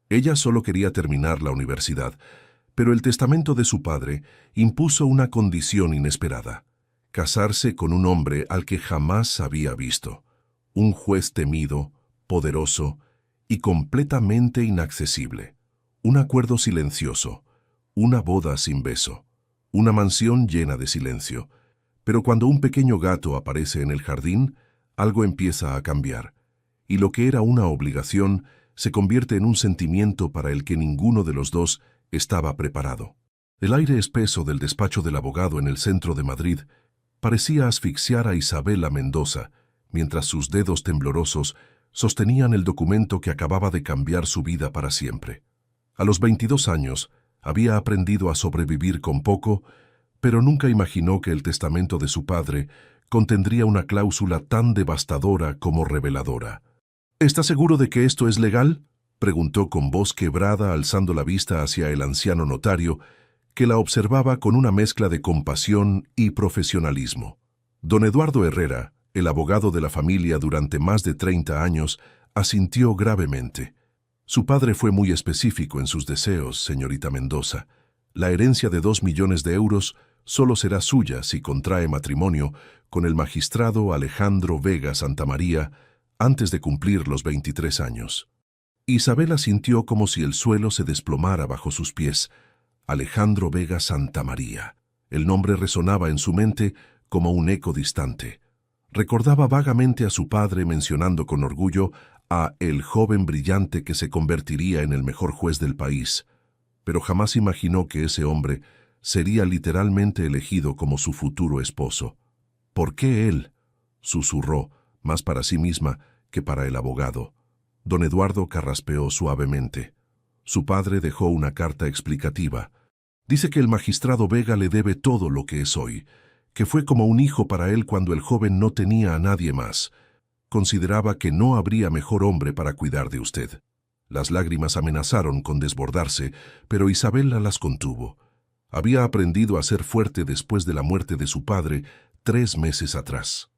Ella solo quería terminar la universidad, pero el testamento de su padre impuso una condición inesperada: casarse con un hombre al que jamás había visto, un juez temido, poderoso y completamente inaccesible. Un acuerdo silencioso, una boda sin beso, una mansión llena de silencio. Pero cuando un pequeño gato aparece en el jardín, algo empieza a cambiar, y lo que era una obligación se convierte en un sentimiento para el que ninguno de los dos estaba preparado. El aire espeso del despacho del abogado en el centro de Madrid parecía asfixiar a Isabela Mendoza, mientras sus dedos temblorosos sostenían el documento que acababa de cambiar su vida para siempre. A los 22 años, había aprendido a sobrevivir con poco, pero nunca imaginó que el testamento de su padre contendría una cláusula tan devastadora como reveladora. ¿Está seguro de que esto es legal?, preguntó con voz quebrada, alzando la vista hacia el anciano notario, que la observaba con una mezcla de compasión y profesionalismo. Don Eduardo Herrera, el abogado de la familia durante más de 30 años, asintió gravemente. Su padre fue muy específico en sus deseos, señorita Mendoza. La herencia de 2 millones de euros solo será suya si contrae matrimonio con el magistrado Alejandro Vega Santamaría antes de cumplir los 23 años. Isabela sintió como si el suelo se desplomara bajo sus pies. Alejandro Vega Santamaría. El nombre resonaba en su mente como un eco distante. Recordaba vagamente a su padre mencionando con orgullo a el joven brillante que se convertiría en el mejor juez del país, pero jamás imaginó que ese hombre sería literalmente elegido como su futuro esposo. ¿Por qué él?, susurró, más para sí misma que para el abogado. Don Eduardo carraspeó suavemente. Su padre dejó una carta explicativa. Dice que el magistrado Vega le debe todo lo que es hoy, que fue como un hijo para él cuando el joven no tenía a nadie más. Consideraba que no habría mejor hombre para cuidar de usted. Las lágrimas amenazaron con desbordarse, pero Isabela las contuvo. Había aprendido a ser fuerte después de la muerte de su padre 3 meses atrás.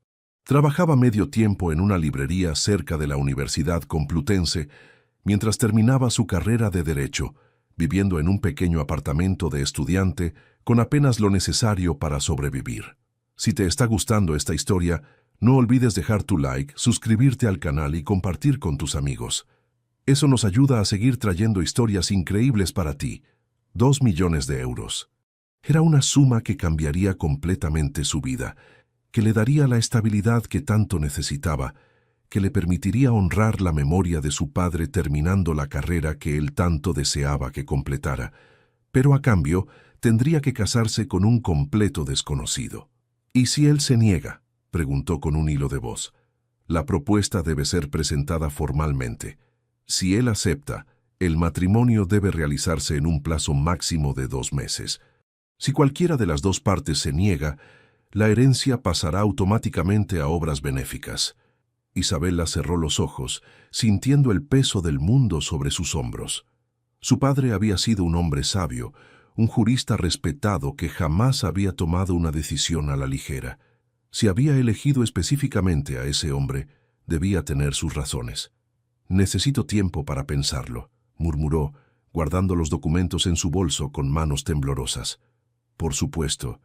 Trabajaba medio tiempo en una librería cerca de la Universidad Complutense, mientras terminaba su carrera de Derecho, viviendo en un pequeño apartamento de estudiante con apenas lo necesario para sobrevivir. Si te está gustando esta historia, no olvides dejar tu like, suscribirte al canal y compartir con tus amigos. Eso nos ayuda a seguir trayendo historias increíbles para ti. 2 millones de euros. Era una suma que cambiaría completamente su vida, que le daría la estabilidad que tanto necesitaba, que le permitiría honrar la memoria de su padre terminando la carrera que él tanto deseaba que completara. Pero a cambio, tendría que casarse con un completo desconocido. ¿Y si él se niega?, preguntó con un hilo de voz. La propuesta debe ser presentada formalmente. Si él acepta, el matrimonio debe realizarse en un plazo máximo de 2 meses. Si cualquiera de las dos partes se niega, la herencia pasará automáticamente a obras benéficas. Isabela cerró los ojos, sintiendo el peso del mundo sobre sus hombros. Su padre había sido un hombre sabio, un jurista respetado que jamás había tomado una decisión a la ligera. Si había elegido específicamente a ese hombre, debía tener sus razones. «Necesito tiempo para pensarlo», murmuró, guardando los documentos en su bolso con manos temblorosas. «Por supuesto.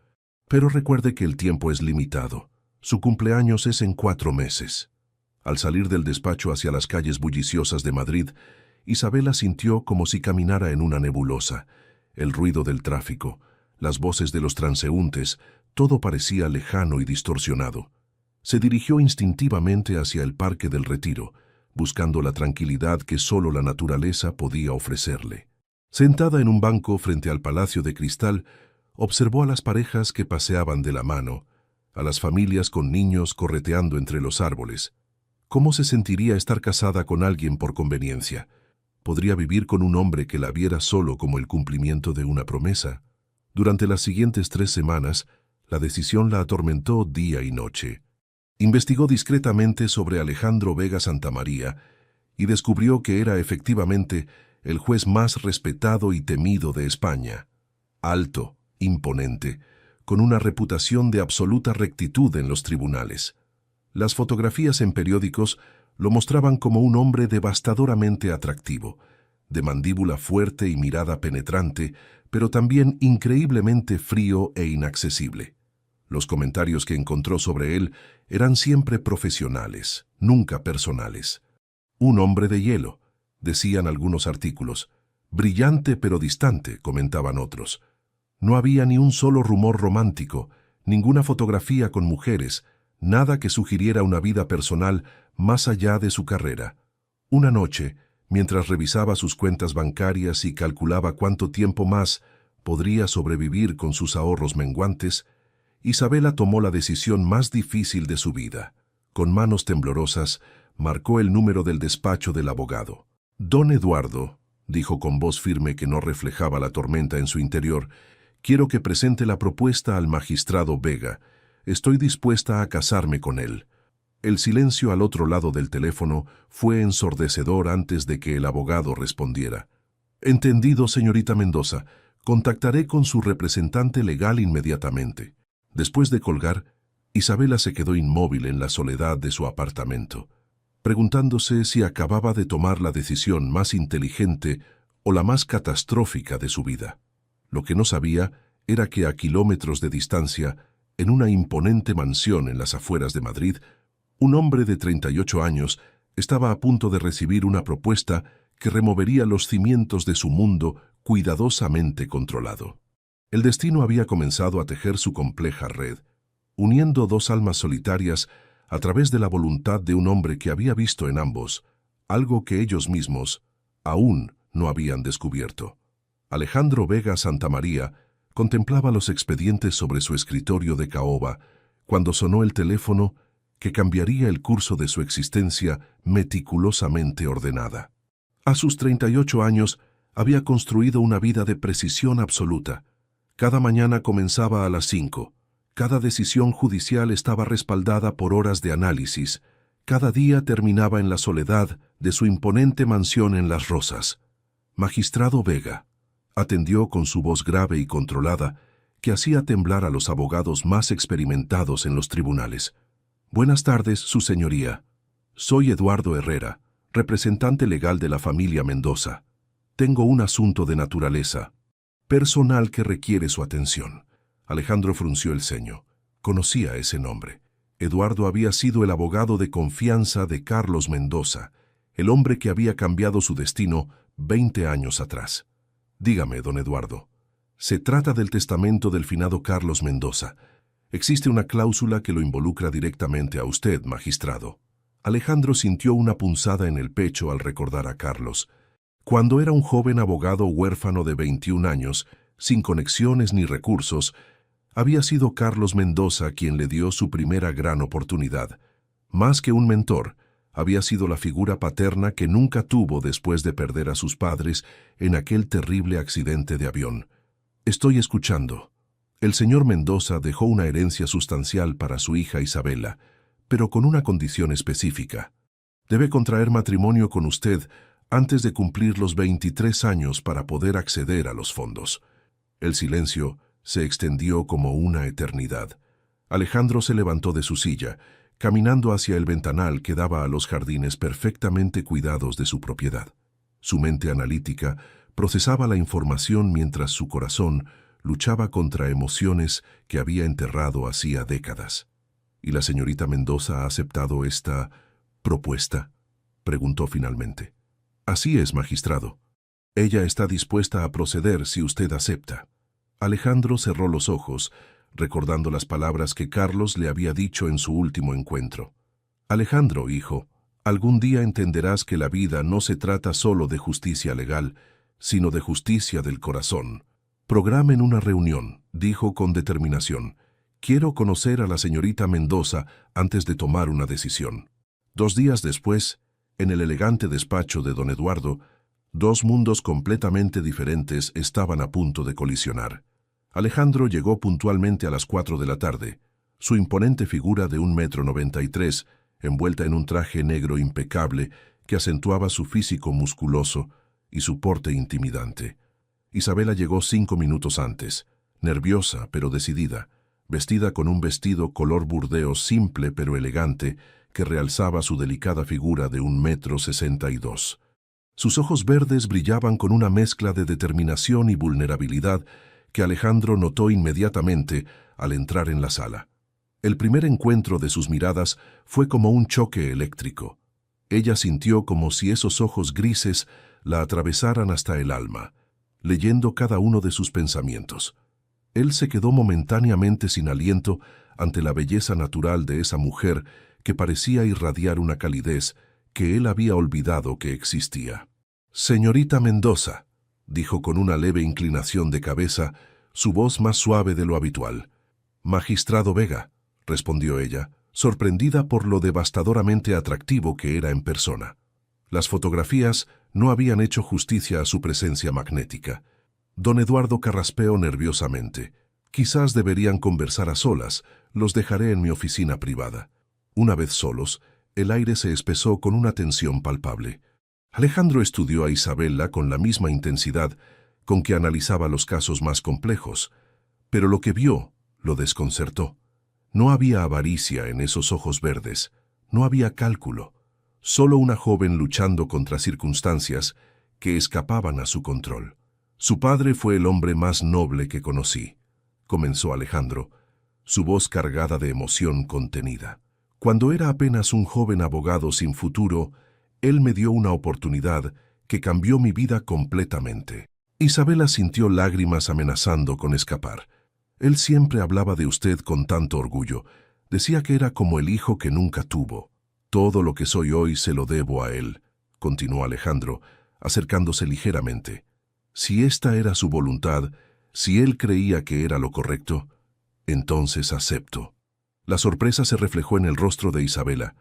Pero recuerde que el tiempo es limitado. Su cumpleaños es en 4 meses». Al salir del despacho hacia las calles bulliciosas de Madrid, Isabela sintió como si caminara en una nebulosa. El ruido del tráfico, las voces de los transeúntes, todo parecía lejano y distorsionado. Se dirigió instintivamente hacia el Parque del Retiro, buscando la tranquilidad que solo la naturaleza podía ofrecerle. Sentada en un banco frente al Palacio de Cristal, observó a las parejas que paseaban de la mano, a las familias con niños correteando entre los árboles. ¿Cómo se sentiría estar casada con alguien por conveniencia? ¿Podría vivir con un hombre que la viera solo como el cumplimiento de una promesa? Durante las siguientes 3 semanas, la decisión la atormentó día y noche. Investigó discretamente sobre Alejandro Vega Santamaría y descubrió que era efectivamente el juez más respetado y temido de España. Alto, imponente, con una reputación de absoluta rectitud en los tribunales. Las fotografías en periódicos lo mostraban como un hombre devastadoramente atractivo, de mandíbula fuerte y mirada penetrante, pero también increíblemente frío e inaccesible. Los comentarios que encontró sobre él eran siempre profesionales, nunca personales. Un hombre de hielo, decían algunos artículos. Brillante pero distante, comentaban otros. No había ni un solo rumor romántico, ninguna fotografía con mujeres, nada que sugiriera una vida personal más allá de su carrera. Una noche, mientras revisaba sus cuentas bancarias y calculaba cuánto tiempo más podría sobrevivir con sus ahorros menguantes, Isabela tomó la decisión más difícil de su vida. Con manos temblorosas, marcó el número del despacho del abogado. «Don Eduardo», dijo con voz firme que no reflejaba la tormenta en su interior, «quiero que presente la propuesta al magistrado Vega. Estoy dispuesta a casarme con él». El silencio al otro lado del teléfono fue ensordecedor antes de que el abogado respondiera. «Entendido, señorita Mendoza. Contactaré con su representante legal inmediatamente». Después de colgar, Isabela se quedó inmóvil en la soledad de su apartamento, preguntándose si acababa de tomar la decisión más inteligente o la más catastrófica de su vida. Lo que no sabía era que a kilómetros de distancia, en una imponente mansión en las afueras de Madrid, un hombre de 38 años estaba a punto de recibir una propuesta que removería los cimientos de su mundo cuidadosamente controlado. El destino había comenzado a tejer su compleja red, uniendo dos almas solitarias a través de la voluntad de un hombre que había visto en ambos algo que ellos mismos aún no habían descubierto. Alejandro Vega Santamaría contemplaba los expedientes sobre su escritorio de caoba cuando sonó el teléfono que cambiaría el curso de su existencia meticulosamente ordenada. A sus 38 años había construido una vida de precisión absoluta. Cada mañana comenzaba a las 5. Cada decisión judicial estaba respaldada por horas de análisis. Cada día terminaba en la soledad de su imponente mansión en Las Rozas. «Magistrado Vega», atendió con su voz grave y controlada, que hacía temblar a los abogados más experimentados en los tribunales. «Buenas tardes, su señoría. Soy Eduardo Herrera, representante legal de la familia Mendoza. Tengo un asunto de naturaleza personal que requiere su atención». Alejandro frunció el ceño. Conocía ese nombre. Eduardo había sido el abogado de confianza de Carlos Mendoza, el hombre que había cambiado su destino 20 años atrás. «Dígame, don Eduardo. Se trata del testamento del finado Carlos Mendoza. Existe una cláusula que lo involucra directamente a usted, magistrado». Alejandro sintió una punzada en el pecho al recordar a Carlos. Cuando era un joven abogado huérfano de 21 años, sin conexiones ni recursos, había sido Carlos Mendoza quien le dio su primera gran oportunidad. Más que un mentor, había sido la figura paterna que nunca tuvo después de perder a sus padres en aquel terrible accidente de avión. «Estoy escuchando». El señor Mendoza dejó una herencia sustancial para su hija Isabela, pero con una condición específica. «Debe contraer matrimonio con usted antes de cumplir los 23 años para poder acceder a los fondos». El silencio se extendió como una eternidad. Alejandro se levantó de su silla, caminando hacia el ventanal que daba a los jardines perfectamente cuidados de su propiedad. Su mente analítica procesaba la información mientras su corazón luchaba contra emociones que había enterrado hacía décadas. «¿Y la señorita Mendoza ha aceptado esta propuesta?», preguntó finalmente. «Así es, magistrado. Ella está dispuesta a proceder si usted acepta». Alejandro cerró los ojos, recordando las palabras que Carlos le había dicho en su último encuentro. «Alejandro, hijo, algún día entenderás que la vida no se trata solo de justicia legal, sino de justicia del corazón. Programen una reunión», dijo con determinación. «Quiero conocer a la señorita Mendoza antes de tomar una decisión». 2 días después, en el elegante despacho de don Eduardo, dos mundos completamente diferentes estaban a punto de colisionar. Alejandro llegó puntualmente a las 4 de la tarde. Su imponente figura de 1,93 m, envuelta en un traje negro impecable que acentuaba su físico musculoso y su porte intimidante. Isabela llegó 5 minutos antes, nerviosa pero decidida, vestida con un vestido color burdeos simple pero elegante que realzaba su delicada figura de 1,62 m. Sus ojos verdes brillaban con una mezcla de determinación y vulnerabilidad que Alejandro notó inmediatamente al entrar en la sala. El primer encuentro de sus miradas fue como un choque eléctrico. Ella sintió como si esos ojos grises la atravesaran hasta el alma, leyendo cada uno de sus pensamientos. Él se quedó momentáneamente sin aliento ante la belleza natural de esa mujer que parecía irradiar una calidez que él había olvidado que existía. «Señorita Mendoza», dijo con una leve inclinación de cabeza, su voz más suave de lo habitual. «Magistrado Vega», respondió ella, sorprendida por lo devastadoramente atractivo que era en persona. Las fotografías no habían hecho justicia a su presencia magnética. Don Eduardo carraspeó nerviosamente. «Quizás deberían conversar a solas, los dejaré en mi oficina privada». Una vez solos, el aire se espesó con una tensión palpable. Alejandro estudió a Isabela con la misma intensidad con que analizaba los casos más complejos, pero lo que vio lo desconcertó. No había avaricia en esos ojos verdes, no había cálculo, solo una joven luchando contra circunstancias que escapaban a su control. «Su padre fue el hombre más noble que conocí», comenzó Alejandro, su voz cargada de emoción contenida. «Cuando era apenas un joven abogado sin futuro, él me dio una oportunidad que cambió mi vida completamente». Isabela sintió lágrimas amenazando con escapar. «Él siempre hablaba de usted con tanto orgullo. Decía que era como el hijo que nunca tuvo. Todo lo que soy hoy se lo debo a él», continuó Alejandro, acercándose ligeramente. «Si esta era su voluntad, si él creía que era lo correcto, entonces acepto». La sorpresa se reflejó en el rostro de Isabela.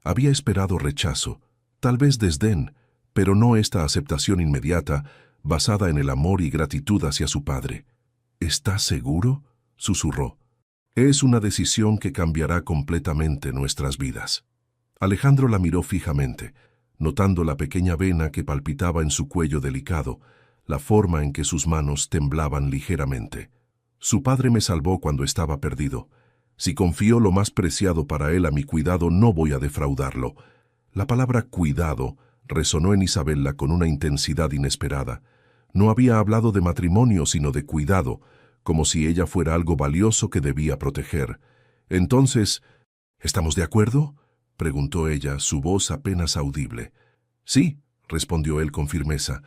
Había esperado rechazo, tal vez desdén, pero no esta aceptación inmediata, basada en el amor y gratitud hacia su padre. «¿Estás seguro?», susurró. «Es una decisión que cambiará completamente nuestras vidas». Alejandro la miró fijamente, notando la pequeña vena que palpitaba en su cuello delicado, la forma en que sus manos temblaban ligeramente. «Su padre me salvó cuando estaba perdido. Si confío lo más preciado para él a mi cuidado, no voy a defraudarlo». La palabra «cuidado» resonó en Isabela con una intensidad inesperada. No había hablado de matrimonio, sino de cuidado, como si ella fuera algo valioso que debía proteger. «Entonces, ¿estamos de acuerdo?», preguntó ella, su voz apenas audible. «Sí», respondió él con firmeza,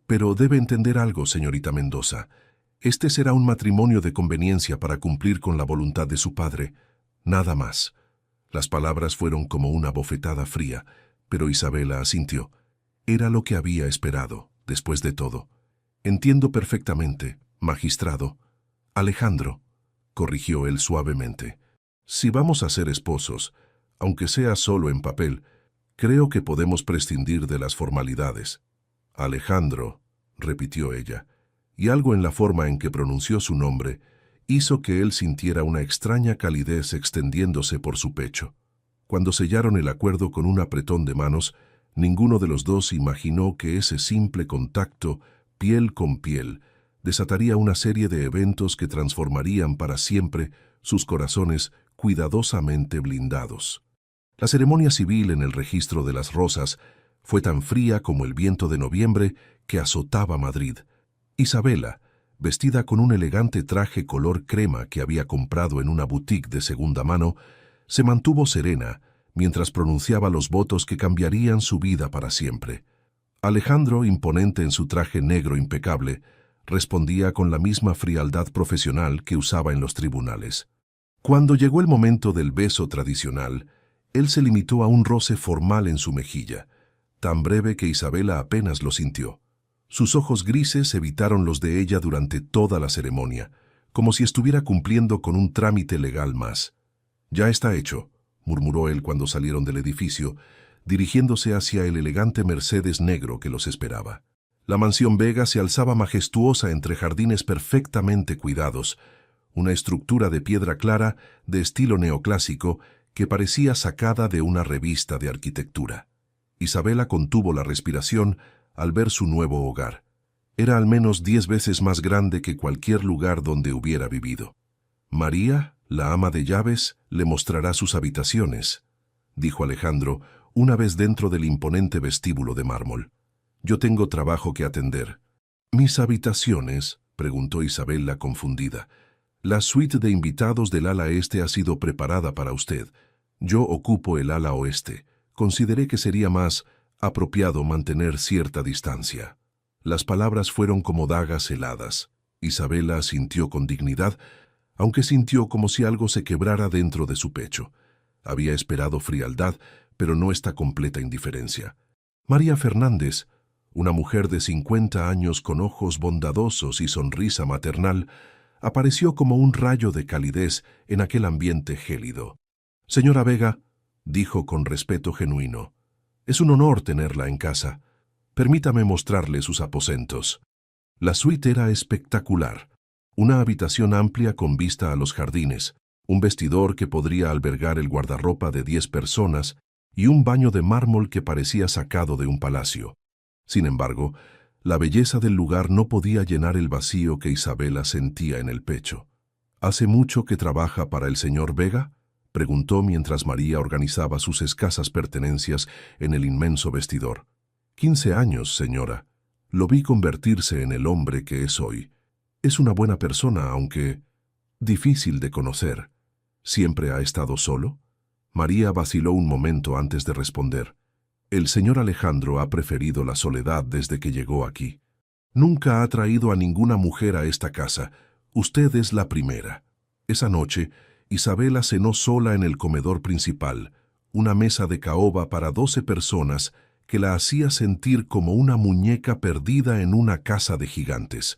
«pero debe entender algo, señorita Mendoza. Este será un matrimonio de conveniencia para cumplir con la voluntad de su padre. Nada más». Las palabras fueron como una bofetada fría, pero Isabela asintió. Era lo que había esperado, después de todo. «Entiendo perfectamente, magistrado». «Alejandro», corrigió él suavemente, «si vamos a ser esposos, aunque sea solo en papel, creo que podemos prescindir de las formalidades». «Alejandro», repitió ella, y algo en la forma en que pronunció su nombre hizo que él sintiera una extraña calidez extendiéndose por su pecho. Cuando sellaron el acuerdo con un apretón de manos, ninguno de los dos imaginó que ese simple contacto, piel con piel, desataría una serie de eventos que transformarían para siempre sus corazones cuidadosamente blindados. La ceremonia civil en el registro de las rosas fue tan fría como el viento de noviembre que azotaba Madrid. Isabela, vestida con un elegante traje color crema que había comprado en una boutique de segunda mano, se mantuvo serena mientras pronunciaba los votos que cambiarían su vida para siempre. Alejandro, imponente en su traje negro impecable, respondía con la misma frialdad profesional que usaba en los tribunales. Cuando llegó el momento del beso tradicional, él se limitó a un roce formal en su mejilla, tan breve que Isabela apenas lo sintió. Sus ojos grises evitaron los de ella durante toda la ceremonia, como si estuviera cumpliendo con un trámite legal más. «Ya está hecho», murmuró él cuando salieron del edificio, dirigiéndose hacia el elegante Mercedes negro que los esperaba. La mansión Vega se alzaba majestuosa entre jardines perfectamente cuidados, una estructura de piedra clara de estilo neoclásico que parecía sacada de una revista de arquitectura. Isabela contuvo la respiración al ver su nuevo hogar. Era al menos 10 veces más grande que cualquier lugar donde hubiera vivido. «María, la ama de llaves, le mostrará sus habitaciones», dijo Alejandro una vez dentro del imponente vestíbulo de mármol. Yo tengo trabajo que atender. ¿Mis habitaciones?, preguntó Isabela confundida. La suite de invitados del ala este ha sido preparada para usted. Yo ocupo el ala oeste. Consideré que sería más apropiado mantener cierta distancia. Las palabras fueron como dagas heladas. Isabela sintió con dignidad, aunque sintió como si algo se quebrara dentro de su pecho. Había esperado frialdad, pero no esta completa indiferencia. María Fernández, una mujer de 50 años con ojos bondadosos y sonrisa maternal, apareció como un rayo de calidez en aquel ambiente gélido. «Señora Vega», dijo con respeto genuino, «es un honor tenerla en casa. Permítame mostrarle sus aposentos». La suite era espectacular. Una habitación amplia con vista a los jardines, un vestidor que podría albergar el guardarropa de 10 personas y un baño de mármol que parecía sacado de un palacio. Sin embargo, la belleza del lugar no podía llenar el vacío que Isabela sentía en el pecho. «¿Hace mucho que trabaja para el señor Vega?», preguntó mientras María organizaba sus escasas pertenencias en el inmenso vestidor. «15 años, señora. Lo vi convertirse en el hombre que es hoy. Es una buena persona, aunque difícil de conocer. ¿Siempre ha estado solo?». María vaciló un momento antes de responder. «El señor Alejandro ha preferido la soledad desde que llegó aquí. Nunca ha traído a ninguna mujer a esta casa. Usted es la primera». Esa noche, Isabela cenó sola en el comedor principal, una mesa de caoba para 12 personas que la hacía sentir como una muñeca perdida en una casa de gigantes.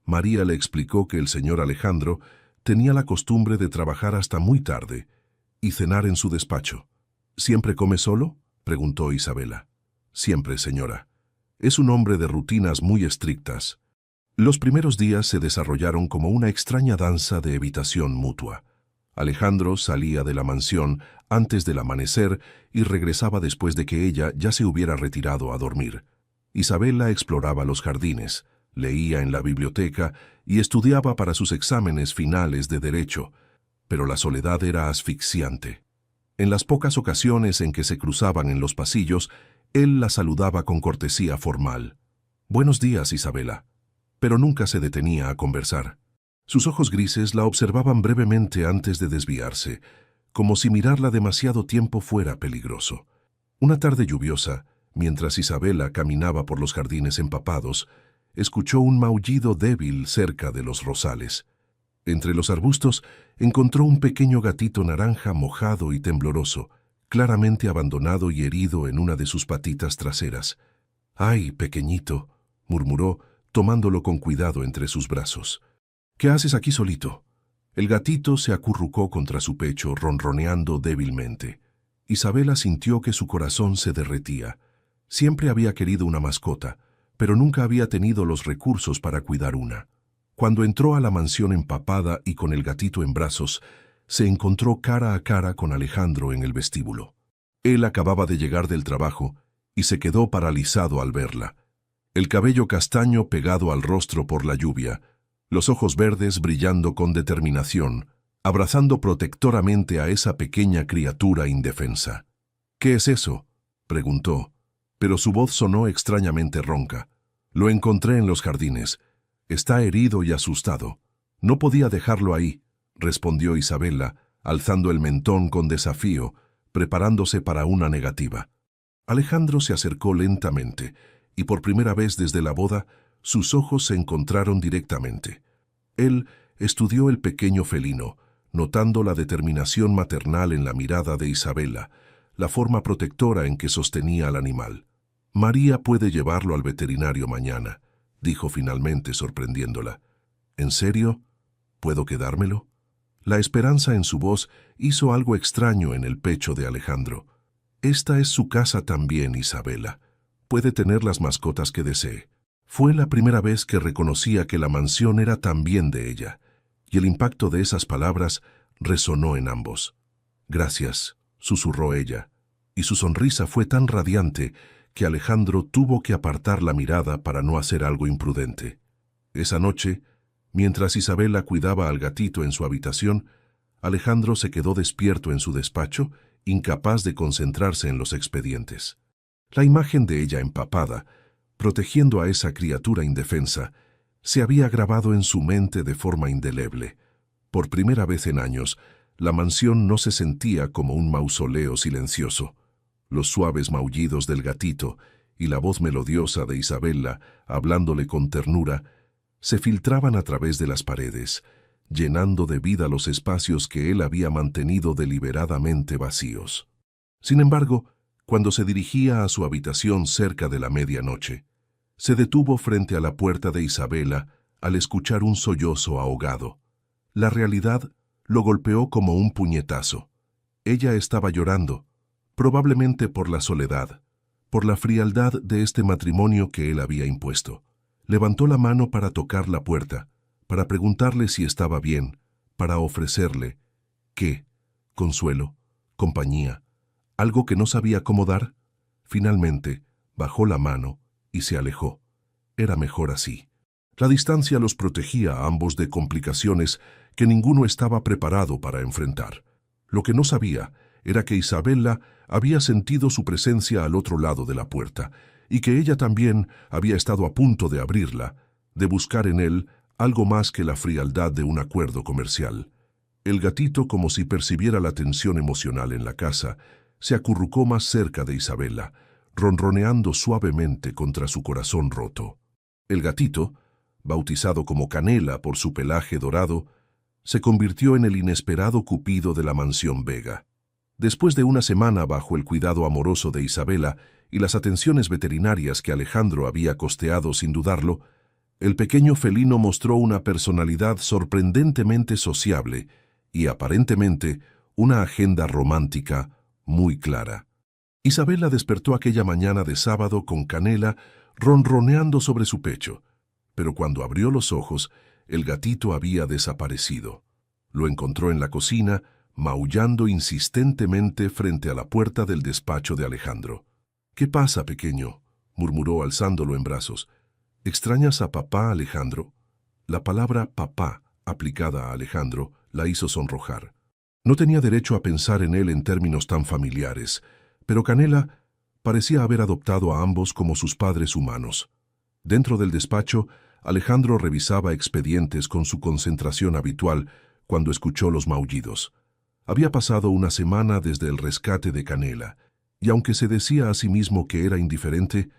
María le explicó que el señor Alejandro tenía la costumbre de trabajar hasta muy tarde y cenar en su despacho. «¿Siempre come solo?», preguntó Isabela. «Siempre, señora. Es un hombre de rutinas muy estrictas». Los primeros días se desarrollaron como una extraña danza de evitación mutua. Alejandro salía de la mansión antes del amanecer y regresaba después de que ella ya se hubiera retirado a dormir. Isabela exploraba los jardines, leía en la biblioteca y estudiaba para sus exámenes finales de derecho, pero la soledad era asfixiante. En las pocas ocasiones en que se cruzaban en los pasillos, él la saludaba con cortesía formal. «Buenos días, Isabela», pero nunca se detenía a conversar. Sus ojos grises la observaban brevemente antes de desviarse, como si mirarla demasiado tiempo fuera peligroso. Una tarde lluviosa, mientras Isabela caminaba por los jardines empapados, escuchó un maullido débil cerca de los rosales. Entre los arbustos encontró un pequeño gatito naranja mojado y tembloroso, claramente abandonado y herido en una de sus patitas traseras. «Ay, pequeñito», murmuró, tomándolo con cuidado entre sus brazos. «¿Qué haces aquí solito?». El gatito se acurrucó contra su pecho, ronroneando débilmente. Isabela sintió que su corazón se derretía. Siempre había querido una mascota, pero nunca había tenido los recursos para cuidar una. Cuando entró a la mansión empapada y con el gatito en brazos, se encontró cara a cara con Alejandro en el vestíbulo. Él acababa de llegar del trabajo y se quedó paralizado al verla. El cabello castaño pegado al rostro por la lluvia, los ojos verdes brillando con determinación, abrazando protectoramente a esa pequeña criatura indefensa. «¿Qué es eso?», preguntó, pero su voz sonó extrañamente ronca. «Lo encontré en los jardines. Está herido y asustado. No podía dejarlo ahí», respondió Isabela, alzando el mentón con desafío, preparándose para una negativa. Alejandro se acercó lentamente, y por primera vez desde la boda, sus ojos se encontraron directamente. Él estudió el pequeño felino, notando la determinación maternal en la mirada de Isabela, la forma protectora en que sostenía al animal. «María puede llevarlo al veterinario mañana», dijo finalmente sorprendiéndola. «¿En serio? ¿Puedo quedármelo?». La esperanza en su voz hizo algo extraño en el pecho de Alejandro. «Esta es su casa también, Isabela. Puede tener las mascotas que desee». Fue la primera vez que reconocía que la mansión era también de ella, y el impacto de esas palabras resonó en ambos. «Gracias», susurró ella, y su sonrisa fue tan radiante que Alejandro tuvo que apartar la mirada para no hacer algo imprudente. Esa noche, mientras Isabela cuidaba al gatito en su habitación, Alejandro se quedó despierto en su despacho, incapaz de concentrarse en los expedientes. La imagen de ella empapada, protegiendo a esa criatura indefensa, se había grabado en su mente de forma indeleble. Por primera vez en años, la mansión no se sentía como un mausoleo silencioso. Los suaves maullidos del gatito y la voz melodiosa de Isabella, hablándole con ternura, se filtraban a través de las paredes, llenando de vida los espacios que él había mantenido deliberadamente vacíos. Sin embargo, cuando se dirigía a su habitación cerca de la medianoche, se detuvo frente a la puerta de Isabella al escuchar un sollozo ahogado. La realidad lo golpeó como un puñetazo. Ella estaba llorando, probablemente por la soledad, por la frialdad de este matrimonio que él había impuesto. Levantó la mano para tocar la puerta, para preguntarle si estaba bien, para ofrecerle, ¿qué? Consuelo, compañía, algo que no sabía cómo dar. Finalmente, bajó la mano y se alejó. Era mejor así. La distancia los protegía a ambos de complicaciones que ninguno estaba preparado para enfrentar. Lo que no sabía era que Isabella había sentido su presencia al otro lado de la puerta y que ella también había estado a punto de abrirla, de buscar en él algo más que la frialdad de un acuerdo comercial. El gatito, como si percibiera la tensión emocional en la casa, se acurrucó más cerca de Isabella, ronroneando suavemente contra su corazón roto. El gatito, bautizado como Canela por su pelaje dorado, se convirtió en el inesperado cupido de la mansión Vega. Después de una semana bajo el cuidado amoroso de Isabella y las atenciones veterinarias que Alejandro había costeado sin dudarlo, el pequeño felino mostró una personalidad sorprendentemente sociable y, aparentemente, una agenda romántica muy clara. Isabella despertó aquella mañana de sábado con Canela ronroneando sobre su pecho, pero cuando abrió los ojos, el gatito había desaparecido. Lo encontró en la cocina, maullando insistentemente frente a la puerta del despacho de Alejandro. «¿Qué pasa, pequeño?», murmuró alzándolo en brazos. «¿Extrañas a papá, Alejandro?». La palabra papá, aplicada a Alejandro, la hizo sonrojar. No tenía derecho a pensar en él en términos tan familiares, pero Canela parecía haber adoptado a ambos como sus padres humanos. Dentro del despacho, Alejandro revisaba expedientes con su concentración habitual cuando escuchó los maullidos. Había pasado una semana desde el rescate de Canela, y aunque se decía a sí mismo que era indiferente,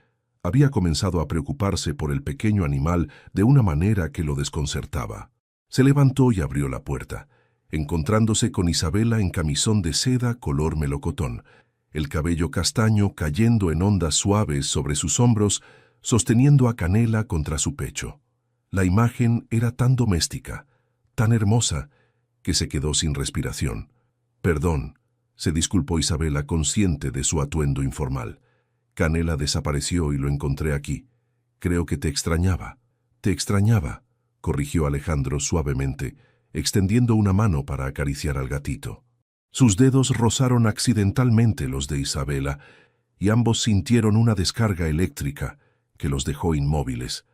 había comenzado a preocuparse por el pequeño animal de una manera que lo desconcertaba. Se levantó y abrió la puerta, encontrándose con Isabella en camisón de seda color melocotón, el cabello castaño cayendo en ondas suaves sobre sus hombros, sosteniendo a Canela contra su pecho. La imagen era tan doméstica, tan hermosa, que se quedó sin respiración. «Perdón», se disculpó Isabella, consciente de su atuendo informal. «Canela desapareció y lo encontré aquí. Creo que te extrañaba». «Te extrañaba», corrigió Alejandro suavemente, extendiendo una mano para acariciar al gatito. Sus dedos rozaron accidentalmente los de Isabella, y ambos sintieron una descarga eléctrica que los dejó inmóviles.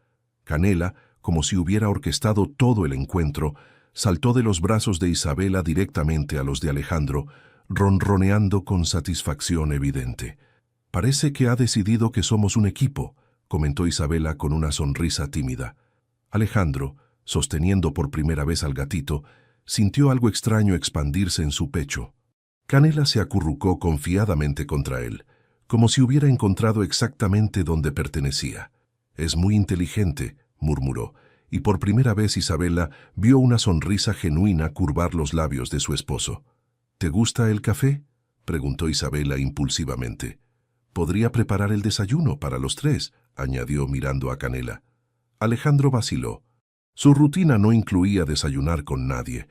Canela, como si hubiera orquestado todo el encuentro, saltó de los brazos de Isabella directamente a los de Alejandro, ronroneando con satisfacción evidente. «Parece que ha decidido que somos un equipo», comentó Isabella con una sonrisa tímida. Alejandro, sosteniendo por primera vez al gatito, sintió algo extraño expandirse en su pecho. Canela se acurrucó confiadamente contra él, como si hubiera encontrado exactamente donde pertenecía. «Es muy inteligente», murmuró, y por primera vez Isabella vio una sonrisa genuina curvar los labios de su esposo. «¿Te gusta el café?», preguntó Isabella impulsivamente. «Podría preparar el desayuno para los tres», añadió mirando a Canela. Alejandro vaciló. Su rutina no incluía desayunar con nadie,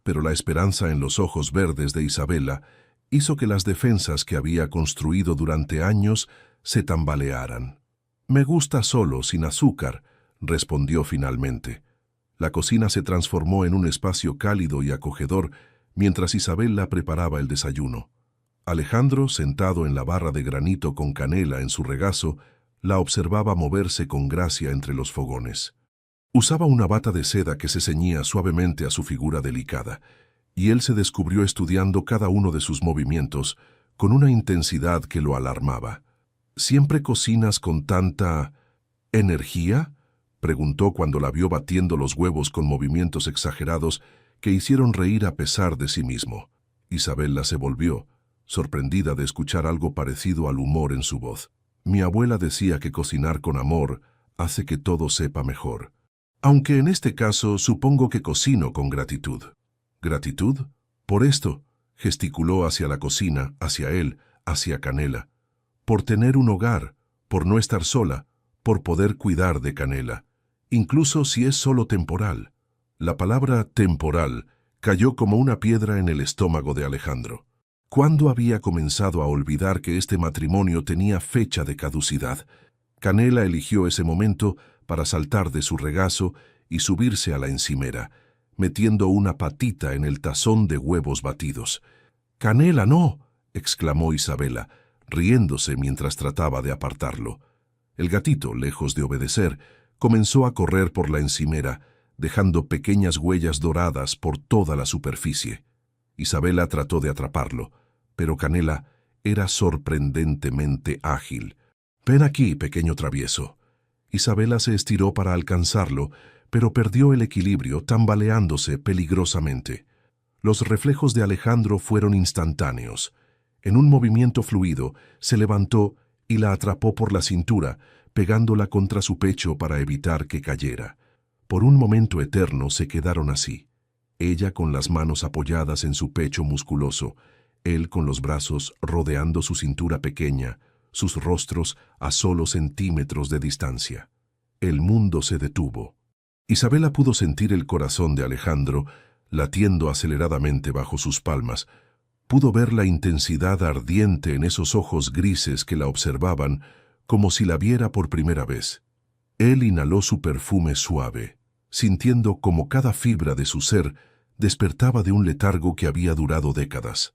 pero la esperanza en los ojos verdes de Isabella hizo que las defensas que había construido durante años se tambalearan. «Me gusta solo, sin azúcar», respondió finalmente. La cocina se transformó en un espacio cálido y acogedor mientras Isabella preparaba el desayuno. Alejandro, sentado en la barra de granito con Canela en su regazo, la observaba moverse con gracia entre los fogones. Usaba una bata de seda que se ceñía suavemente a su figura delicada, y él se descubrió estudiando cada uno de sus movimientos con una intensidad que lo alarmaba. «Siempre cocinas con tanta ¿Energía?, preguntó cuando la vio batiendo los huevos con movimientos exagerados que hicieron reír a pesar de sí mismo. Isabela se volvió, sorprendida de escuchar algo parecido al humor en su voz. Mi abuela decía que cocinar con amor hace que todo sepa mejor. Aunque en este caso supongo que cocino con gratitud. ¿Gratitud? Por esto, gesticuló hacia la cocina, hacia él, hacia Canela. Por tener un hogar, por no estar sola, por poder cuidar de Canela, incluso si es solo temporal. La palabra temporal cayó como una piedra en el estómago de Alejandro. ¿Cuándo había comenzado a olvidar que este matrimonio tenía fecha de caducidad? Canela eligió ese momento para saltar de su regazo y subirse a la encimera, metiendo una patita en el tazón de huevos batidos. «¡Canela, no!», exclamó Isabela, riéndose mientras trataba de apartarlo. El gatito, lejos de obedecer, comenzó a correr por la encimera, dejando pequeñas huellas doradas por toda la superficie. Isabela trató de atraparlo, pero Canela era sorprendentemente ágil. «Ven aquí, pequeño travieso». Isabela se estiró para alcanzarlo, pero perdió el equilibrio, tambaleándose peligrosamente. Los reflejos de Alejandro fueron instantáneos. En un movimiento fluido, se levantó y la atrapó por la cintura, pegándola contra su pecho para evitar que cayera. Por un momento eterno se quedaron así, ella con las manos apoyadas en su pecho musculoso, él con los brazos rodeando su cintura pequeña, sus rostros a solo centímetros de distancia. El mundo se detuvo. Isabela pudo sentir el corazón de Alejandro latiendo aceleradamente bajo sus palmas. Pudo ver la intensidad ardiente en esos ojos grises que la observaban como si la viera por primera vez. Él inhaló su perfume suave, sintiendo como cada fibra de su ser despertaba de un letargo que había durado décadas.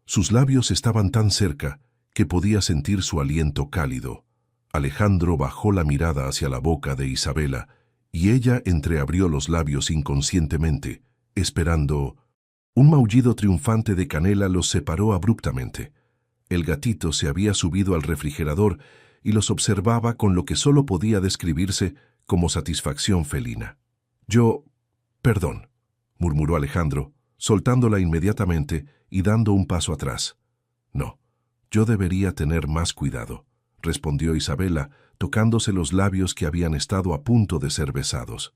Sus labios estaban tan cerca que podía sentir su aliento cálido. Alejandro bajó la mirada hacia la boca de Isabela y ella entreabrió los labios inconscientemente, esperando. Un maullido triunfante de Canela los separó abruptamente. El gatito se había subido al refrigerador y los observaba con lo que solo podía describirse como satisfacción felina. Perdón», murmuró Alejandro, soltándola inmediatamente y dando un paso atrás. «No, yo debería tener más cuidado», respondió Isabela, tocándose los labios que habían estado a punto de ser besados.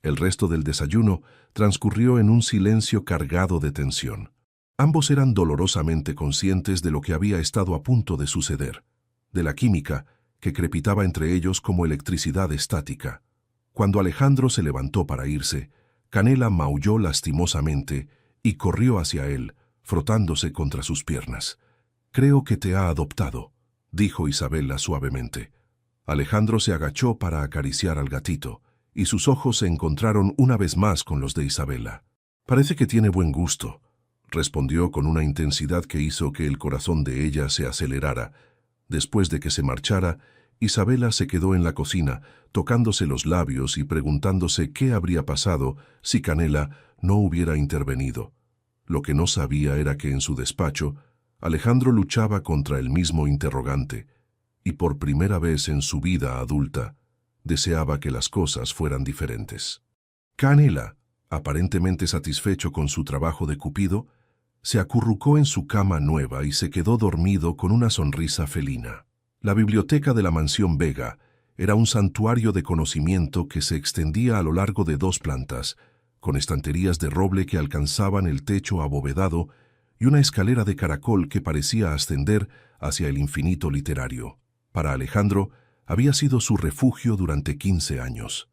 El resto del desayuno transcurrió en un silencio cargado de tensión. Ambos eran dolorosamente conscientes de lo que había estado a punto de suceder, de la química que crepitaba entre ellos como electricidad estática. Cuando Alejandro se levantó para irse, Canela maulló lastimosamente y corrió hacia él, frotándose contra sus piernas. «Creo que te ha adoptado», dijo Isabela suavemente. Alejandro se agachó para acariciar al gatito, y sus ojos se encontraron una vez más con los de Isabela. «Parece que tiene buen gusto», respondió con una intensidad que hizo que el corazón de ella se acelerara. Después de que se marchara, Isabela se quedó en la cocina, tocándose los labios y preguntándose qué habría pasado si Canela no hubiera intervenido. Lo que no sabía era que en su despacho, Alejandro luchaba contra el mismo interrogante, y por primera vez en su vida adulta, deseaba que las cosas fueran diferentes. Canela, aparentemente satisfecho con su trabajo de Cupido, se acurrucó en su cama nueva y se quedó dormido con una sonrisa felina. La biblioteca de la mansión Vega era un santuario de conocimiento que se extendía a lo largo de 2 plantas, con estanterías de roble que alcanzaban el techo abovedado y una escalera de caracol que parecía ascender hacia el infinito literario. Para Alejandro, había sido su refugio durante 15 años.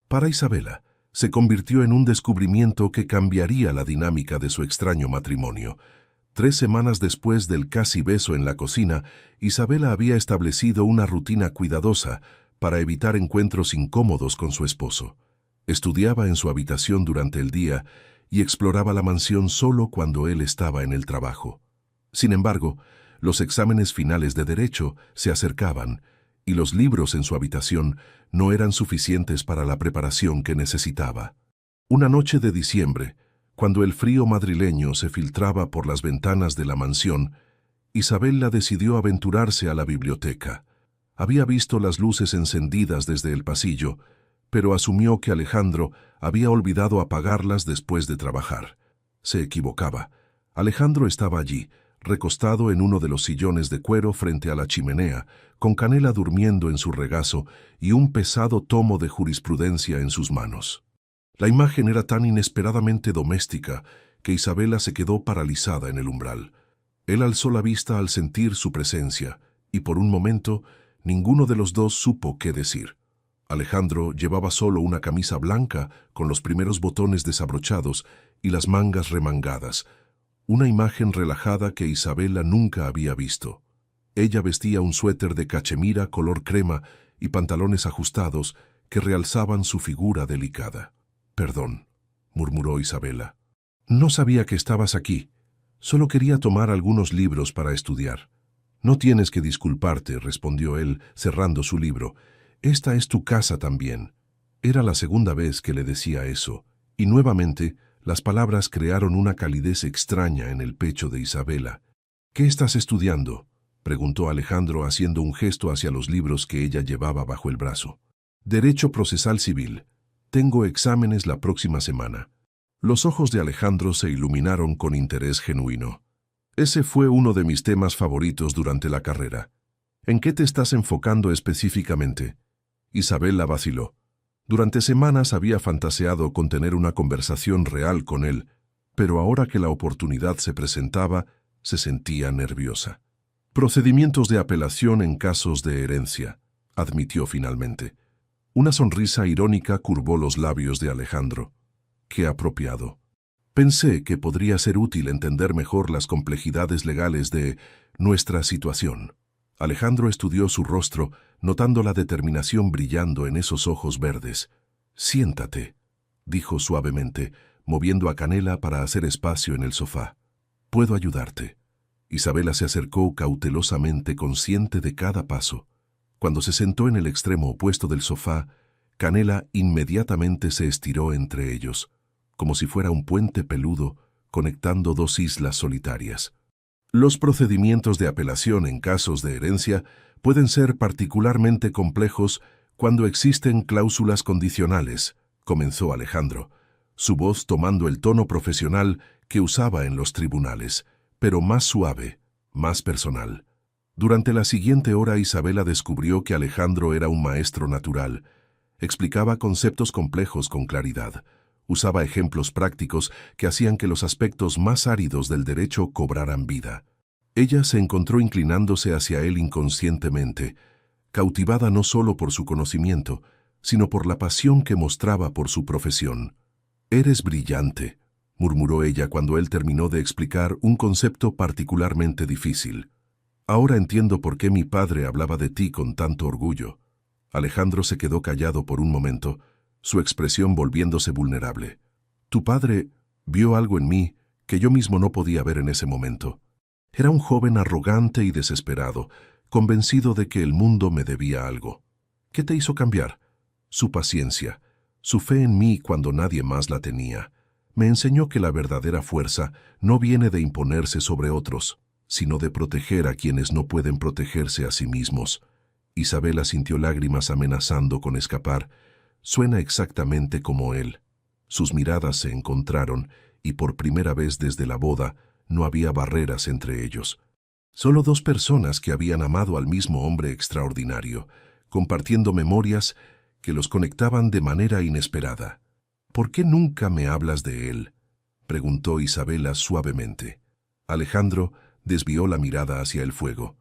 Para Isabela, se convirtió en un descubrimiento que cambiaría la dinámica de su extraño matrimonio. 3 semanas después del casi beso en la cocina, Isabela había establecido una rutina cuidadosa para evitar encuentros incómodos con su esposo. Estudiaba en su habitación durante el día y exploraba la mansión solo cuando él estaba en el trabajo. Sin embargo, los exámenes finales de derecho se acercaban y los libros en su habitación no eran suficientes para la preparación que necesitaba. Una noche de diciembre, cuando el frío madrileño se filtraba por las ventanas de la mansión, Isabela decidió aventurarse a la biblioteca. Había visto las luces encendidas desde el pasillo, pero asumió que Alejandro había olvidado apagarlas después de trabajar. Se equivocaba. Alejandro estaba allí, recostado en uno de los sillones de cuero frente a la chimenea, con Canela durmiendo en su regazo y un pesado tomo de jurisprudencia en sus manos. La imagen era tan inesperadamente doméstica que Isabela se quedó paralizada en el umbral. Él alzó la vista al sentir su presencia, y por un momento ninguno de los dos supo qué decir. Alejandro llevaba solo una camisa blanca con los primeros botones desabrochados y las mangas remangadas, una imagen relajada que Isabela nunca había visto. Ella vestía un suéter de cachemira color crema y pantalones ajustados que realzaban su figura delicada. «Perdón», murmuró Isabela. «No sabía que estabas aquí. Solo quería tomar algunos libros para estudiar». «No tienes que disculparte», respondió él, cerrando su libro. «Esta es tu casa también». Era la segunda vez que le decía eso, y nuevamente las palabras crearon una calidez extraña en el pecho de Isabela. «¿Qué estás estudiando?», preguntó Alejandro haciendo un gesto hacia los libros que ella llevaba bajo el brazo. «Derecho procesal civil. Tengo exámenes la próxima semana». Los ojos de Alejandro se iluminaron con interés genuino. «Ese fue uno de mis temas favoritos durante la carrera. ¿En qué te estás enfocando específicamente?». Isabela vaciló. Durante semanas había fantaseado con tener una conversación real con él, pero ahora que la oportunidad se presentaba, se sentía nerviosa. «Procedimientos de apelación en casos de herencia», admitió finalmente. Una sonrisa irónica curvó los labios de Alejandro. «Qué apropiado. Pensé que podría ser útil entender mejor las complejidades legales de nuestra situación». Alejandro estudió su rostro, notando la determinación brillando en esos ojos verdes. «Siéntate», dijo suavemente, moviendo a Canela para hacer espacio en el sofá. «Puedo ayudarte». Isabela se acercó cautelosamente, consciente de cada paso. Cuando se sentó en el extremo opuesto del sofá, Canela inmediatamente se estiró entre ellos, como si fuera un puente peludo conectando dos islas solitarias. «Los procedimientos de apelación en casos de herencia pueden ser particularmente complejos cuando existen cláusulas condicionales», comenzó Alejandro, su voz tomando el tono profesional que usaba en los tribunales, pero más suave, más personal. Durante la siguiente hora Isabela descubrió que Alejandro era un maestro natural. Explicaba conceptos complejos con claridad. Usaba ejemplos prácticos que hacían que los aspectos más áridos del derecho cobraran vida. Ella se encontró inclinándose hacia él inconscientemente, cautivada no solo por su conocimiento, sino por la pasión que mostraba por su profesión. «Eres brillante», murmuró ella cuando él terminó de explicar un concepto particularmente difícil. «Ahora entiendo por qué mi padre hablaba de ti con tanto orgullo». Alejandro se quedó callado por un momento, su expresión volviéndose vulnerable. «Tu padre vio algo en mí que yo mismo no podía ver en ese momento. Era un joven arrogante y desesperado, convencido de que el mundo me debía algo. ¿Qué te hizo cambiar? Su paciencia, su fe en mí cuando nadie más la tenía. Me enseñó que la verdadera fuerza no viene de imponerse sobre otros, sino de proteger a quienes no pueden protegerse a sí mismos». Isabela sintió lágrimas amenazando con escapar. Suena exactamente como él. Sus miradas se encontraron y por primera vez desde la boda no había barreras entre ellos. Solo dos personas que habían amado al mismo hombre extraordinario, compartiendo memorias que los conectaban de manera inesperada. «¿Por qué nunca me hablas de él?», preguntó Isabela suavemente. Alejandro desvió la mirada hacia el fuego.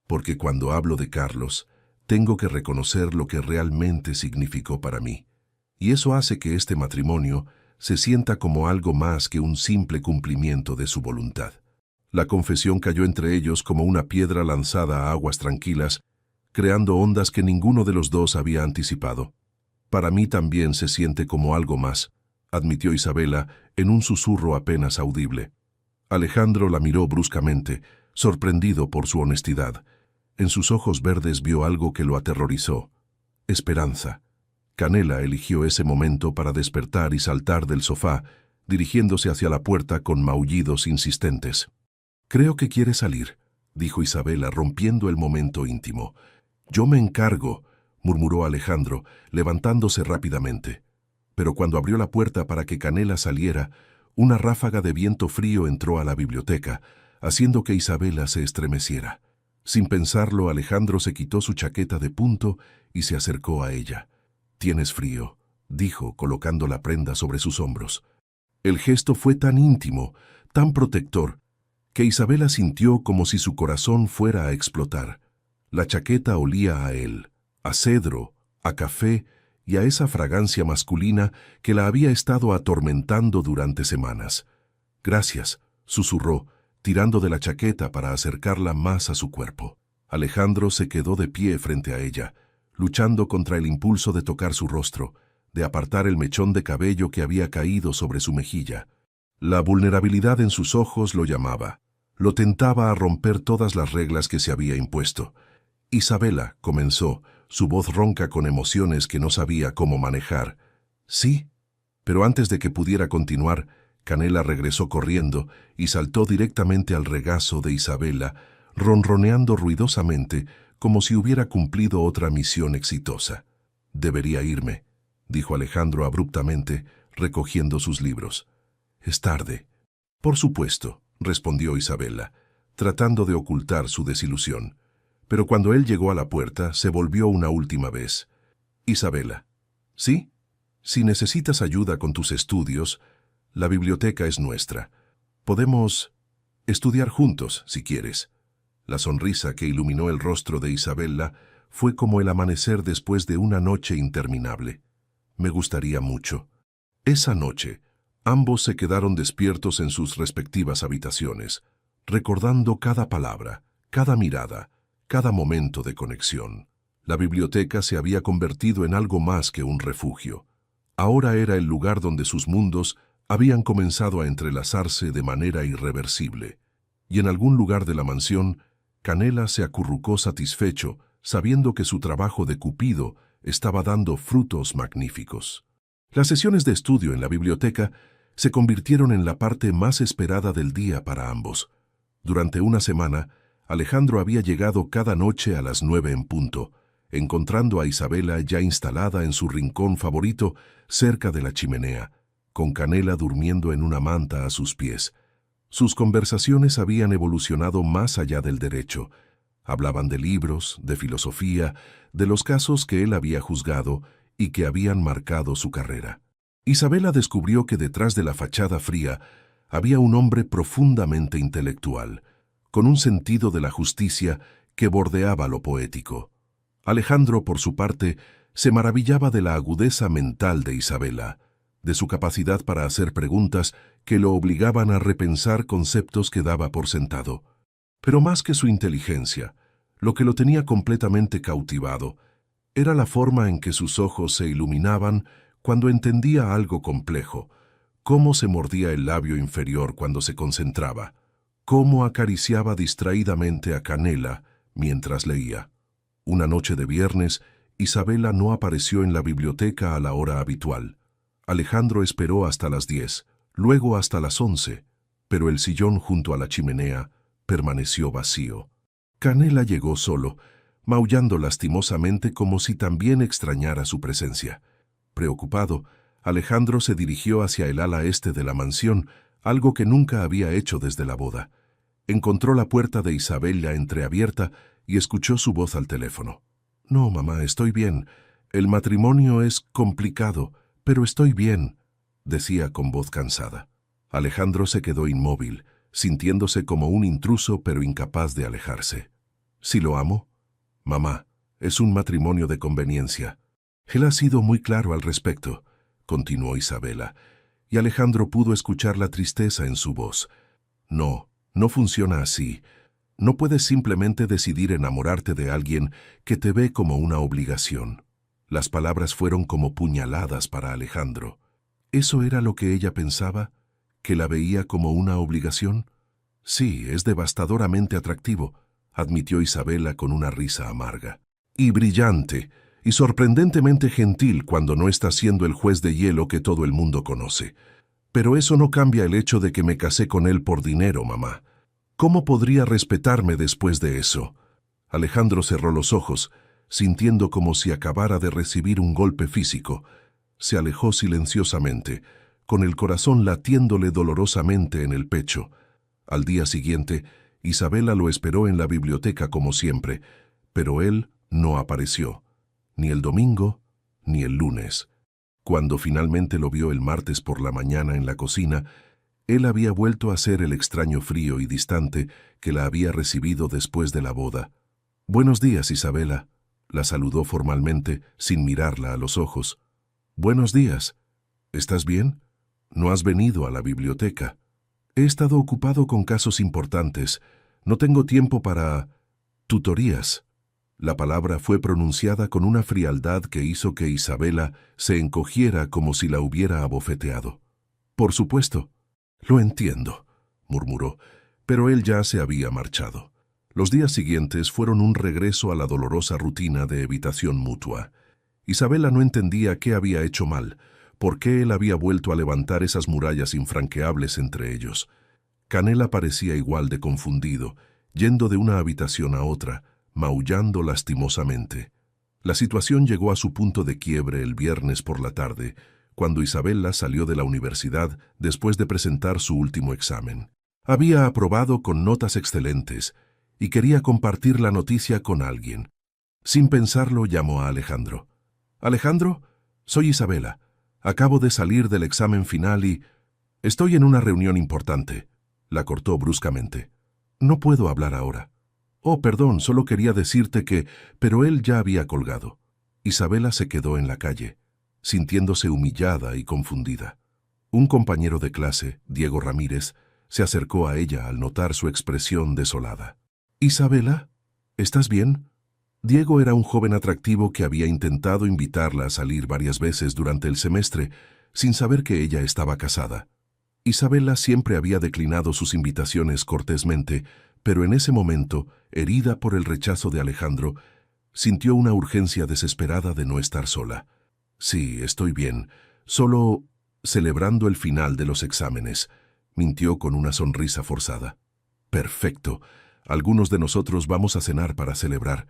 «Porque cuando hablo de Carlos, tengo que reconocer lo que realmente significó para mí. Y eso hace que este matrimonio se sienta como algo más que un simple cumplimiento de su voluntad». La confesión cayó entre ellos como una piedra lanzada a aguas tranquilas, creando ondas que ninguno de los dos había anticipado. «Para mí también se siente como algo más», admitió Isabela en un susurro apenas audible. Alejandro la miró bruscamente, sorprendido por su honestidad. En sus ojos verdes vio algo que lo aterrorizó: esperanza. Canela eligió ese momento para despertar y saltar del sofá, dirigiéndose hacia la puerta con maullidos insistentes. «Creo que quiere salir», dijo Isabela rompiendo el momento íntimo. Yo me encargo, murmuró Alejandro, levantándose rápidamente. Pero cuando abrió la puerta para que Canela saliera, una ráfaga de viento frío entró a la biblioteca, haciendo que Isabela se estremeciera. Sin pensarlo, Alejandro se quitó su chaqueta de punto y se acercó a ella. «Tienes frío», dijo, colocando la prenda sobre sus hombros. El gesto fue tan íntimo, tan protector, que Isabela sintió como si su corazón fuera a explotar. La chaqueta olía a él, a cedro, a café y a esa fragancia masculina que la había estado atormentando durante semanas. «Gracias», susurró, tirando de la chaqueta para acercarla más a su cuerpo. Alejandro se quedó de pie frente a ella, luchando contra el impulso de tocar su rostro, de apartar el mechón de cabello que había caído sobre su mejilla. La vulnerabilidad en sus ojos lo llamaba. Lo tentaba a romper todas las reglas que se había impuesto. «Isabela», comenzó, su voz ronca con emociones que no sabía cómo manejar. «Sí». Pero antes de que pudiera continuar, Canela regresó corriendo y saltó directamente al regazo de Isabela, ronroneando ruidosamente como si hubiera cumplido otra misión exitosa. «Debería irme», dijo Alejandro abruptamente, recogiendo sus libros. «Es tarde». «Por supuesto», respondió Isabela, tratando de ocultar su desilusión. Pero cuando él llegó a la puerta, se volvió una última vez. «Isabela». «¿Sí? Si necesitas ayuda con tus estudios, la biblioteca es nuestra. Podemos estudiar juntos, si quieres». La sonrisa que iluminó el rostro de Isabela fue como el amanecer después de una noche interminable. «Me gustaría mucho». Esa noche, ambos se quedaron despiertos en sus respectivas habitaciones, recordando cada palabra, cada mirada, cada momento de conexión. La biblioteca se había convertido en algo más que un refugio. Ahora era el lugar donde sus mundos habían comenzado a entrelazarse de manera irreversible. Y en algún lugar de la mansión, Canela se acurrucó satisfecho, sabiendo que su trabajo de Cupido estaba dando frutos magníficos. Las sesiones de estudio en la biblioteca se convirtieron en la parte más esperada del día para ambos. Durante una semana, Alejandro había llegado cada noche a las 9 en punto, encontrando a Isabela ya instalada en su rincón favorito cerca de la chimenea, con Canela durmiendo en una manta a sus pies. Sus conversaciones habían evolucionado más allá del derecho. Hablaban de libros, de filosofía, de los casos que él había juzgado y que habían marcado su carrera. Isabela descubrió que detrás de la fachada fría había un hombre profundamente intelectual, con un sentido de la justicia que bordeaba lo poético. Alejandro, por su parte, se maravillaba de la agudeza mental de Isabela, de su capacidad para hacer preguntas que lo obligaban a repensar conceptos que daba por sentado. Pero más que su inteligencia, lo que lo tenía completamente cautivado era la forma en que sus ojos se iluminaban cuando entendía algo complejo, cómo se mordía el labio inferior cuando se concentraba, cómo acariciaba distraídamente a Canela mientras leía. Una noche de viernes, Isabela no apareció en la biblioteca a la hora habitual. Alejandro esperó hasta las 10, luego hasta las 11, pero el sillón junto a la chimenea permaneció vacío. Canela llegó solo, maullando lastimosamente como si también extrañara su presencia. Preocupado, Alejandro se dirigió hacia el ala este de la mansión, algo que nunca había hecho desde la boda. Encontró la puerta de Isabela entreabierta y escuchó su voz al teléfono. «No, mamá, estoy bien. El matrimonio es complicado, pero estoy bien», decía con voz cansada. Alejandro se quedó inmóvil, sintiéndose como un intruso pero incapaz de alejarse. «¿Sí lo amo?» «Mamá, es un matrimonio de conveniencia». «Él ha sido muy claro al respecto», continuó Isabela, y Alejandro pudo escuchar la tristeza en su voz. «No, no funciona así. No puedes simplemente decidir enamorarte de alguien que te ve como una obligación». Las palabras fueron como puñaladas para Alejandro. ¿Eso era lo que ella pensaba? ¿Que la veía como una obligación? «Sí, es devastadoramente atractivo», admitió Isabela con una risa amarga. «Y brillante, y sorprendentemente gentil cuando no está siendo el juez de hielo que todo el mundo conoce. Pero eso no cambia el hecho de que me casé con él por dinero, mamá. ¿Cómo podría respetarme después de eso?» Alejandro cerró los ojos, sintiendo como si acabara de recibir un golpe físico. Se alejó silenciosamente, con el corazón latiéndole dolorosamente en el pecho. Al día siguiente, Isabela lo esperó en la biblioteca como siempre, pero él no apareció, ni el domingo ni el lunes. Cuando finalmente lo vio el martes por la mañana en la cocina, él había vuelto a ser el extraño frío y distante que la había recibido después de la boda. «Buenos días, Isabela», la saludó formalmente, sin mirarla a los ojos. «Buenos días. ¿Estás bien? ¿No has venido a la biblioteca?» «He estado ocupado con casos importantes. No tengo tiempo para... tutorías». La palabra fue pronunciada con una frialdad que hizo que Isabela se encogiera como si la hubiera abofeteado. «Por supuesto». «Lo entiendo», murmuró, pero él ya se había marchado. Los días siguientes fueron un regreso a la dolorosa rutina de evitación mutua. Isabela no entendía qué había hecho mal, por qué él había vuelto a levantar esas murallas infranqueables entre ellos. Canela parecía igual de confundido, yendo de una habitación a otra, maullando lastimosamente. La situación llegó a su punto de quiebre el viernes por la tarde, cuando Isabela salió de la universidad después de presentar su último examen. Había aprobado con notas excelentes y quería compartir la noticia con alguien. Sin pensarlo, llamó a Alejandro. «Alejandro, soy Isabela. Acabo de salir del examen final y... estoy en una reunión importante», la cortó bruscamente. «No puedo hablar ahora». «Oh, perdón, solo quería decirte que...» Pero él ya había colgado. Isabela se quedó en la calle, sintiéndose humillada y confundida. Un compañero de clase, Diego Ramírez, se acercó a ella al notar su expresión desolada. «Isabela, ¿estás bien?» Diego era un joven atractivo que había intentado invitarla a salir varias veces durante el semestre, sin saber que ella estaba casada. Isabela siempre había declinado sus invitaciones cortésmente, pero en ese momento, herida por el rechazo de Alejandro, sintió una urgencia desesperada de no estar sola. «Sí, estoy bien, solo celebrando el final de los exámenes», mintió con una sonrisa forzada. «Perfecto. Algunos de nosotros vamos a cenar para celebrar.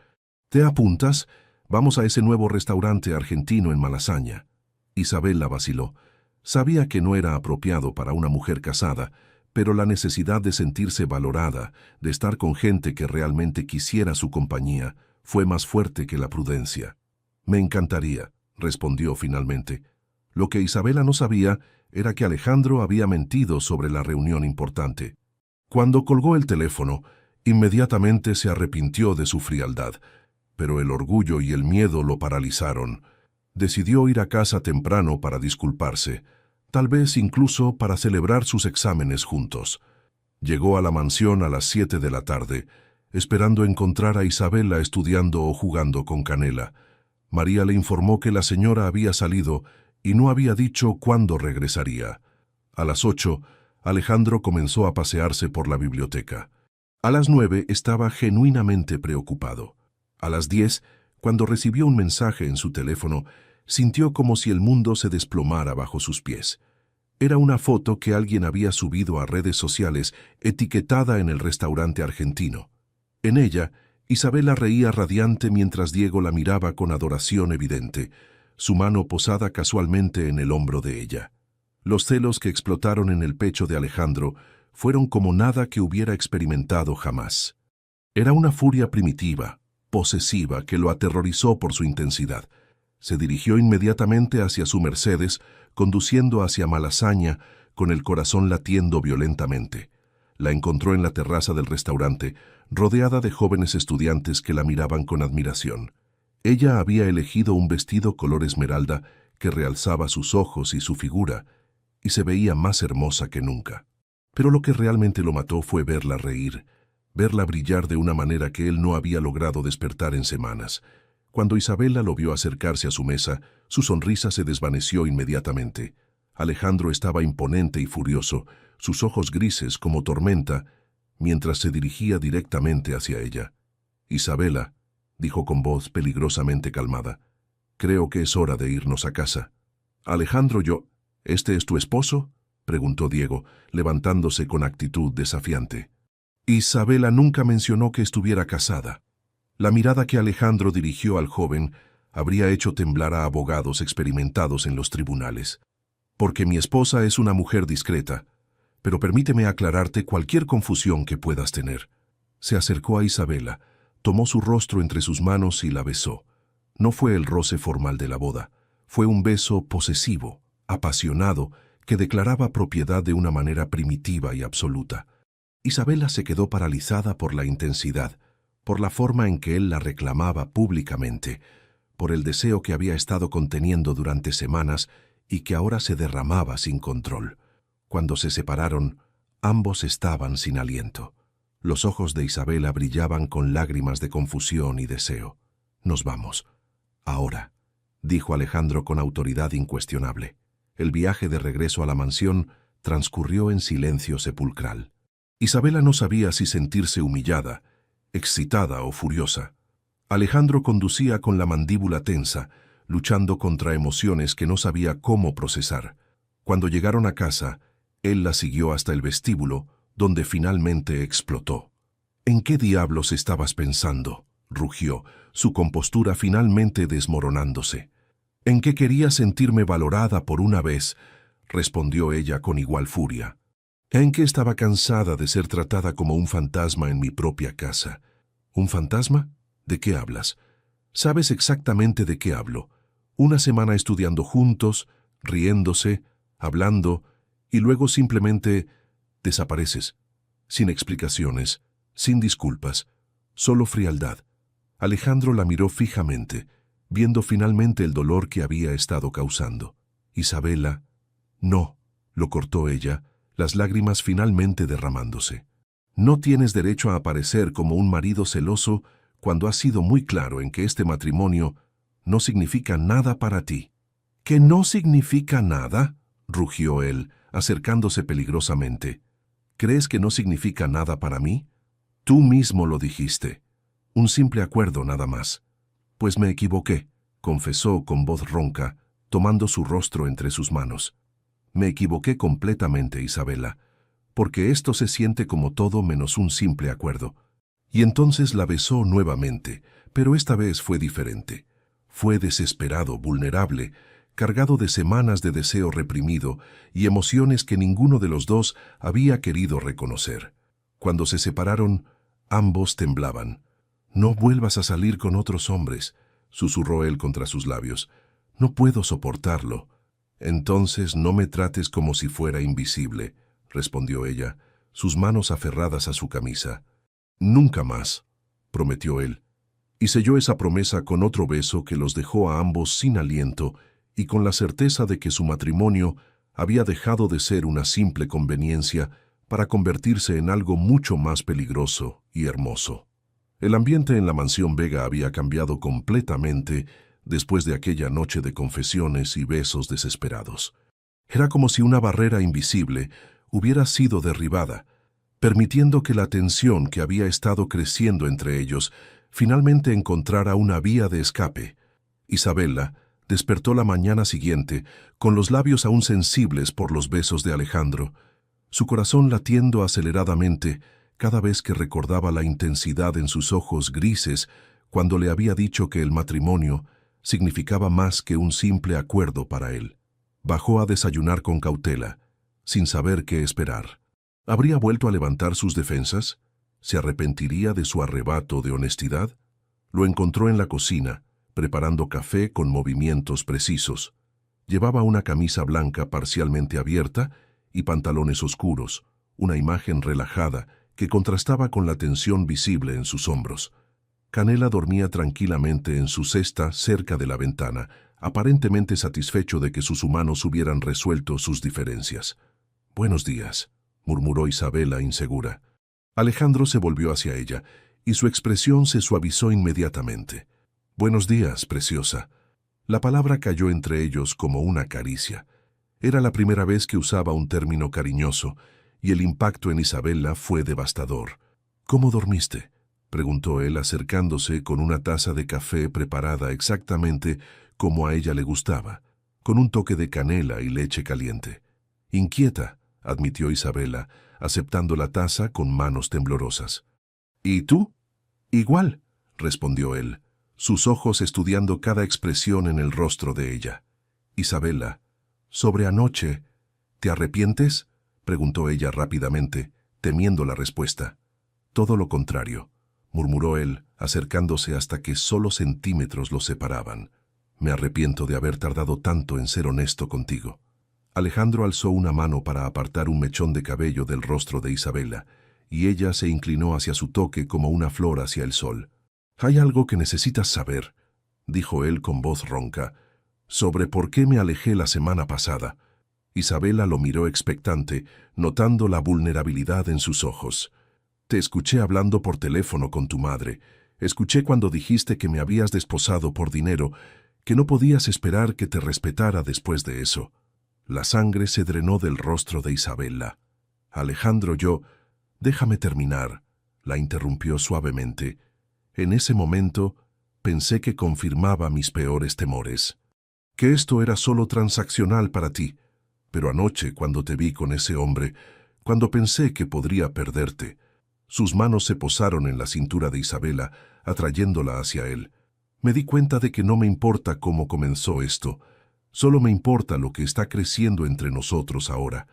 ¿Te apuntas? Vamos a ese nuevo restaurante argentino en Malasaña». Isabela vaciló. Sabía que no era apropiado para una mujer casada, pero la necesidad de sentirse valorada, de estar con gente que realmente quisiera su compañía, fue más fuerte que la prudencia. «Me encantaría», respondió finalmente. Lo que Isabela no sabía era que Alejandro había mentido sobre la reunión importante. Cuando colgó el teléfono, inmediatamente se arrepintió de su frialdad, pero el orgullo y el miedo lo paralizaron. Decidió ir a casa temprano para disculparse, tal vez incluso para celebrar sus exámenes juntos. Llegó a la mansión a las 7 de la tarde, esperando encontrar a Isabela estudiando o jugando con Canela. María le informó que la señora había salido y no había dicho cuándo regresaría. A las 8, Alejandro comenzó a pasearse por la biblioteca. A las 9 estaba genuinamente preocupado. A las 10, cuando recibió un mensaje en su teléfono, sintió como si el mundo se desplomara bajo sus pies. Era una foto que alguien había subido a redes sociales, etiquetada en el restaurante argentino. En ella, Isabela reía radiante mientras Diego la miraba con adoración evidente, su mano posada casualmente en el hombro de ella. Los celos que explotaron en el pecho de Alejandro fueron como nada que hubiera experimentado jamás. Era una furia primitiva, posesiva, que lo aterrorizó por su intensidad. Se dirigió inmediatamente hacia su Mercedes, conduciendo hacia Malasaña, con el corazón latiendo violentamente. La encontró en la terraza del restaurante, rodeada de jóvenes estudiantes que la miraban con admiración. Ella había elegido un vestido color esmeralda que realzaba sus ojos y su figura, y se veía más hermosa que nunca. Pero lo que realmente lo mató fue verla reír, verla brillar de una manera que él no había logrado despertar en semanas. Cuando Isabela lo vio acercarse a su mesa, su sonrisa se desvaneció inmediatamente. Alejandro estaba imponente y furioso, sus ojos grises como tormenta, mientras se dirigía directamente hacia ella. «Isabela», dijo con voz peligrosamente calmada, «creo que es hora de irnos a casa». «Alejandro, ¿este es tu esposo?», preguntó Diego, levantándose con actitud desafiante. Isabela nunca mencionó que estuviera casada. La mirada que Alejandro dirigió al joven habría hecho temblar a abogados experimentados en los tribunales. Porque mi esposa es una mujer discreta, pero permíteme aclararte cualquier confusión que puedas tener. Se acercó a Isabela, tomó su rostro entre sus manos y la besó. No fue el roce formal de la boda, fue un beso posesivo, apasionado, que declaraba propiedad de una manera primitiva y absoluta. Isabela se quedó paralizada por la intensidad, por la forma en que él la reclamaba públicamente, por el deseo que había estado conteniendo durante semanas y que ahora se derramaba sin control. Cuando se separaron, ambos estaban sin aliento. Los ojos de Isabela brillaban con lágrimas de confusión y deseo. «Nos vamos. Ahora», dijo Alejandro con autoridad incuestionable. El viaje de regreso a la mansión transcurrió en silencio sepulcral. Isabela no sabía si sentirse humillada, excitada o furiosa. Alejandro conducía con la mandíbula tensa, luchando contra emociones que no sabía cómo procesar. Cuando llegaron a casa, él la siguió hasta el vestíbulo, donde finalmente explotó. «¿En qué diablos estabas pensando?», rugió, su compostura finalmente desmoronándose. «¿En qué quería sentirme valorada por una vez?», respondió ella con igual furia. «En que estaba cansada de ser tratada como un fantasma en mi propia casa». «¿Un fantasma? ¿De qué hablas?». «Sabes exactamente de qué hablo. Una semana estudiando juntos, riéndose, hablando, y luego simplemente desapareces, sin explicaciones, sin disculpas, solo frialdad». Alejandro la miró fijamente, viendo finalmente el dolor que había estado causando. «Isabela». «No», lo cortó ella, las lágrimas finalmente derramándose. «No tienes derecho a aparecer como un marido celoso cuando has sido muy claro en que este matrimonio no significa nada para ti». «¿Que no significa nada?», rugió él, acercándose peligrosamente. «¿Crees que no significa nada para mí? Tú mismo lo dijiste. Un simple acuerdo nada más». «Pues me equivoqué», confesó con voz ronca, tomando su rostro entre sus manos. «Me equivoqué completamente, Isabela, porque esto se siente como todo menos un simple acuerdo». Y entonces la besó nuevamente, pero esta vez fue diferente. Fue desesperado, vulnerable, cargado de semanas de deseo reprimido y emociones que ninguno de los dos había querido reconocer. Cuando se separaron, ambos temblaban. «No vuelvas a salir con otros hombres», susurró él contra sus labios. «No puedo soportarlo». «Entonces no me trates como si fuera invisible», respondió ella, sus manos aferradas a su camisa. «Nunca más», prometió él, y selló esa promesa con otro beso que los dejó a ambos sin aliento y con la certeza de que su matrimonio había dejado de ser una simple conveniencia para convertirse en algo mucho más peligroso y hermoso. El ambiente en la mansión Vega había cambiado completamente después de aquella noche de confesiones y besos desesperados. Era como si una barrera invisible hubiera sido derribada, permitiendo que la tensión que había estado creciendo entre ellos finalmente encontrara una vía de escape. Isabela despertó la mañana siguiente con los labios aún sensibles por los besos de Alejandro, su corazón latiendo aceleradamente cada vez que recordaba la intensidad en sus ojos grises cuando le había dicho que el matrimonio significaba más que un simple acuerdo para él. Bajó a desayunar con cautela, sin saber qué esperar. ¿Habría vuelto a levantar sus defensas? ¿Se arrepentiría de su arrebato de honestidad? Lo encontró en la cocina, preparando café con movimientos precisos. Llevaba una camisa blanca parcialmente abierta y pantalones oscuros, una imagen relajada que contrastaba con la tensión visible en sus hombros. Canela dormía tranquilamente en su cesta cerca de la ventana, aparentemente satisfecho de que sus humanos hubieran resuelto sus diferencias. «Buenos días», murmuró Isabela insegura. Alejandro se volvió hacia ella, y su expresión se suavizó inmediatamente. «Buenos días, preciosa». La palabra cayó entre ellos como una caricia. Era la primera vez que usaba un término cariñoso, y el impacto en Isabela fue devastador. «¿Cómo dormiste?», preguntó él acercándose con una taza de café preparada exactamente como a ella le gustaba, con un toque de canela y leche caliente. «Inquieta», admitió Isabela, aceptando la taza con manos temblorosas. «¿Y tú?». «Igual», respondió él, sus ojos estudiando cada expresión en el rostro de ella. Isabela, sobre anoche, ¿te arrepientes?, preguntó ella rápidamente, temiendo la respuesta. Todo lo contrario, murmuró él, acercándose hasta que solo centímetros los separaban. Me arrepiento de haber tardado tanto en ser honesto contigo. Alejandro alzó una mano para apartar un mechón de cabello del rostro de Isabela, y ella se inclinó hacia su toque como una flor hacia el sol. «Hay algo que necesitas saber», dijo él con voz ronca, «sobre por qué me alejé la semana pasada». Isabela lo miró expectante, notando la vulnerabilidad en sus ojos. «Te escuché hablando por teléfono con tu madre. Escuché cuando dijiste que me habías desposado por dinero, que no podías esperar que te respetara después de eso». La sangre se drenó del rostro de Isabela. «Alejandro, déjame terminar», la interrumpió suavemente. «En ese momento pensé que confirmaba mis peores temores, que esto era solo transaccional para ti. Pero anoche, cuando te vi con ese hombre, cuando pensé que podría perderte». Sus manos se posaron en la cintura de Isabela, atrayéndola hacia él. «Me di cuenta de que no me importa cómo comenzó esto. Solo me importa lo que está creciendo entre nosotros ahora».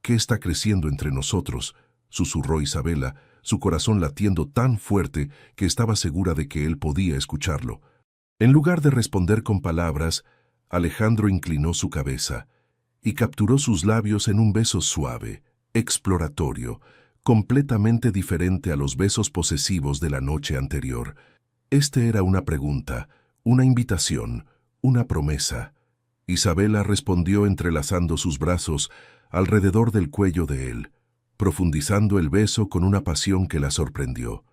«¿Qué está creciendo entre nosotros?», susurró Isabela, su corazón latiendo tan fuerte que estaba segura de que él podía escucharlo. En lugar de responder con palabras, Alejandro inclinó su cabeza y capturó sus labios en un beso suave, exploratorio, completamente diferente a los besos posesivos de la noche anterior. Este era una pregunta, una invitación, una promesa. Isabela respondió entrelazando sus brazos alrededor del cuello de él, profundizando el beso con una pasión que la sorprendió.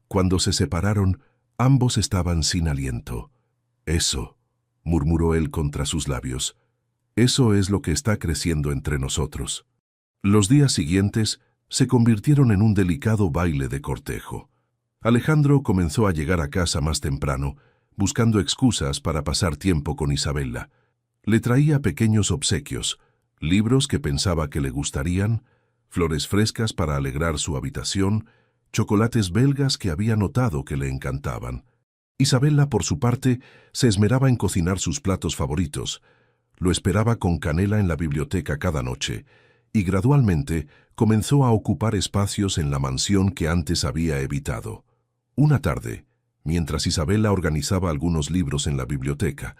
Cuando se separaron, ambos estaban sin aliento. «Eso», murmuró él contra sus labios, «eso es lo que está creciendo entre nosotros». Los días siguientes se convirtieron en un delicado baile de cortejo. Alejandro comenzó a llegar a casa más temprano, buscando excusas para pasar tiempo con Isabela. Le traía pequeños obsequios, libros que pensaba que le gustarían, flores frescas para alegrar su habitación, chocolates belgas que había notado que le encantaban. Isabela, por su parte, se esmeraba en cocinar sus platos favoritos. Lo esperaba con canela en la biblioteca cada noche, y gradualmente comenzó a ocupar espacios en la mansión que antes había evitado. Una tarde, mientras Isabela organizaba algunos libros en la biblioteca,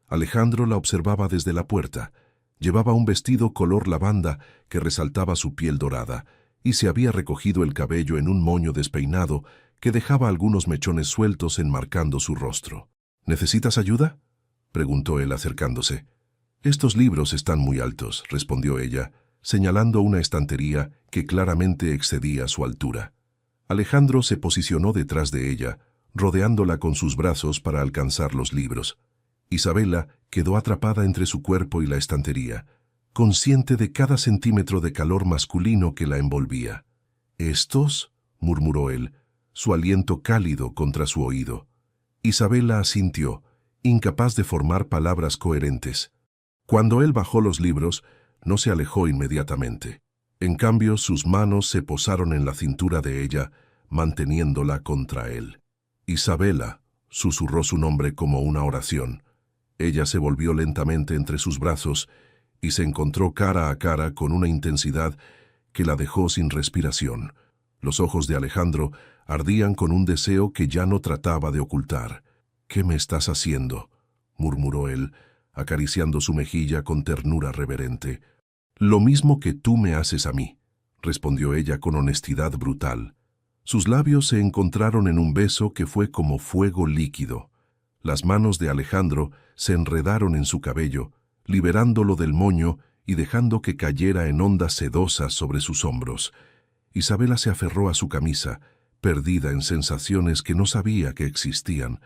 Alejandro la observaba desde la puerta. Llevaba un vestido color lavanda que resaltaba su piel dorada, y se había recogido el cabello en un moño despeinado que dejaba algunos mechones sueltos enmarcando su rostro. «¿Necesitas ayuda?», preguntó él acercándose. «Estos libros están muy altos», respondió ella, señalando una estantería que claramente excedía su altura. Alejandro se posicionó detrás de ella, rodeándola con sus brazos para alcanzar los libros. Isabela quedó atrapada entre su cuerpo y la estantería, consciente de cada centímetro de calor masculino que la envolvía. «¿Estos?», murmuró él, su aliento cálido contra su oído. Isabela asintió, incapaz de formar palabras coherentes. Cuando él bajó los libros, no se alejó inmediatamente. En cambio, sus manos se posaron en la cintura de ella, manteniéndola contra él. «Isabela», susurró su nombre como una oración. Ella se volvió lentamente entre sus brazos y se encontró cara a cara con una intensidad que la dejó sin respiración. Los ojos de Alejandro ardían con un deseo que ya no trataba de ocultar. «¿Qué me estás haciendo?», murmuró él, acariciando su mejilla con ternura reverente. «Lo mismo que tú me haces a mí», respondió ella con honestidad brutal. Sus labios se encontraron en un beso que fue como fuego líquido. Las manos de Alejandro se enredaron en su cabello, liberándolo del moño y dejando que cayera en ondas sedosas sobre sus hombros. Isabela se aferró a su camisa, perdida en sensaciones que no sabía que existían.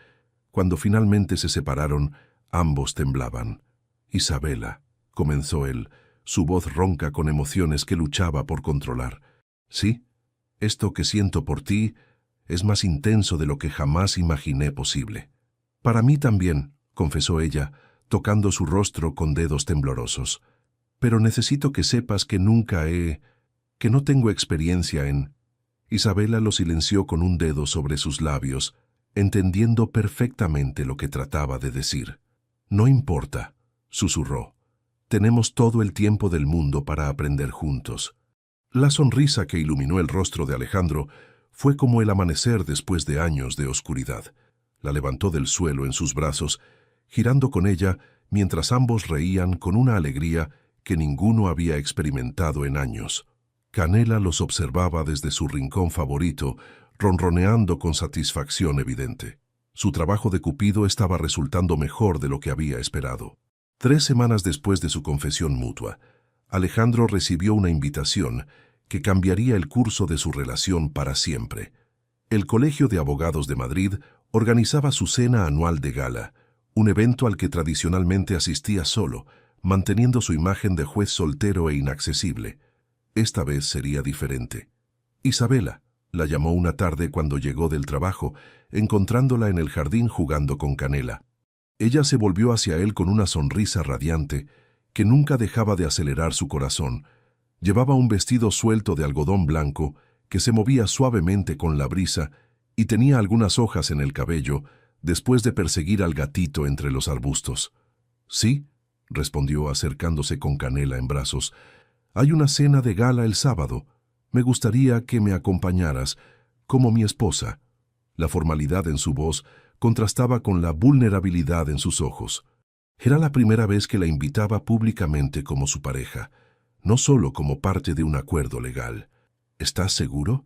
Cuando finalmente se separaron, ambos temblaban. «Isabela», comenzó él, su voz ronca con emociones que luchaba por controlar. «Sí, esto que siento por ti es más intenso de lo que jamás imaginé posible». «Para mí también», confesó ella, tocando su rostro con dedos temblorosos. «Pero necesito que sepas que que no tengo experiencia en...». Isabela lo silenció con un dedo sobre sus labios. entendiendo perfectamente lo que trataba de decir. «No importa», susurró. «Tenemos todo el tiempo del mundo para aprender juntos». La sonrisa que iluminó el rostro de Alejandro fue como el amanecer después de años de oscuridad. La levantó del suelo en sus brazos, girando con ella mientras ambos reían con una alegría que ninguno había experimentado en años. Canela los observaba desde su rincón favorito, ronroneando con satisfacción evidente. Su trabajo de cupido estaba resultando mejor de lo que había esperado. 3 semanas después de su confesión mutua, Alejandro recibió una invitación que cambiaría el curso de su relación para siempre. El Colegio de Abogados de Madrid organizaba su cena anual de gala, un evento al que tradicionalmente asistía solo, manteniendo su imagen de juez soltero e inaccesible. Esta vez sería diferente. Isabela la llamó una tarde cuando llegó del trabajo, encontrándola en el jardín jugando con Canela. Ella se volvió hacia él con una sonrisa radiante que nunca dejaba de acelerar su corazón. Llevaba un vestido suelto de algodón blanco que se movía suavemente con la brisa y tenía algunas hojas en el cabello después de perseguir al gatito entre los arbustos. «Sí», respondió acercándose con Canela en brazos. «Hay una cena de gala el sábado. Me gustaría que me acompañaras, como mi esposa». La formalidad en su voz contrastaba con la vulnerabilidad en sus ojos. Era la primera vez que la invitaba públicamente como su pareja, no solo como parte de un acuerdo legal. «¿Estás seguro?»,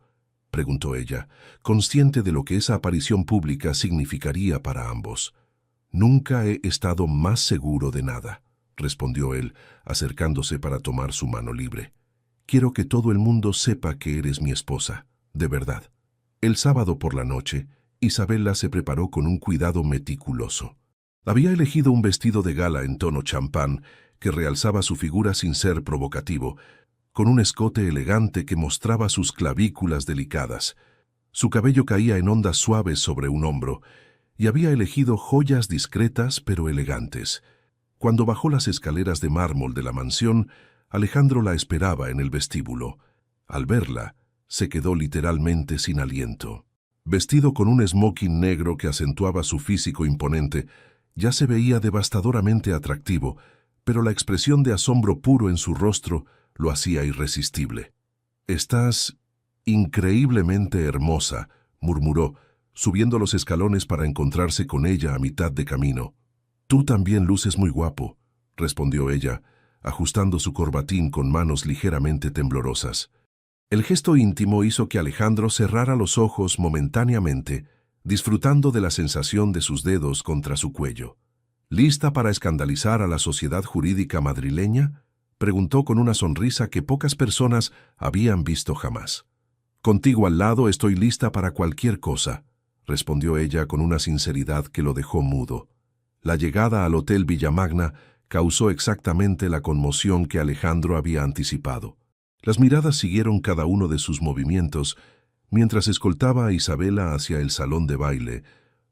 preguntó ella, consciente de lo que esa aparición pública significaría para ambos. «Nunca he estado más seguro de nada», respondió él, acercándose para tomar su mano libre. «Quiero que todo el mundo sepa que eres mi esposa, de verdad». El sábado por la noche, Isabela se preparó con un cuidado meticuloso. Había elegido un vestido de gala en tono champán que realzaba su figura sin ser provocativo, con un escote elegante que mostraba sus clavículas delicadas. Su cabello caía en ondas suaves sobre un hombro, y había elegido joyas discretas pero elegantes. Cuando bajó las escaleras de mármol de la mansión, Alejandro la esperaba en el vestíbulo. Al verla, se quedó literalmente sin aliento. Vestido con un smoking negro que acentuaba su físico imponente, ya se veía devastadoramente atractivo, pero la expresión de asombro puro en su rostro lo hacía irresistible. «Estás increíblemente hermosa», murmuró, subiendo los escalones para encontrarse con ella a mitad de camino. «Tú también luces muy guapo», respondió ella, ajustando su corbatín con manos ligeramente temblorosas. El gesto íntimo hizo que Alejandro cerrara los ojos momentáneamente, disfrutando de la sensación de sus dedos contra su cuello. «¿Lista para escandalizar a la sociedad jurídica madrileña?», preguntó con una sonrisa que pocas personas habían visto jamás. «Contigo al lado estoy lista para cualquier cosa», respondió ella con una sinceridad que lo dejó mudo. La llegada al Hotel Villamagna causó exactamente la conmoción que Alejandro había anticipado. Las miradas siguieron cada uno de sus movimientos mientras escoltaba a Isabela hacia el salón de baile,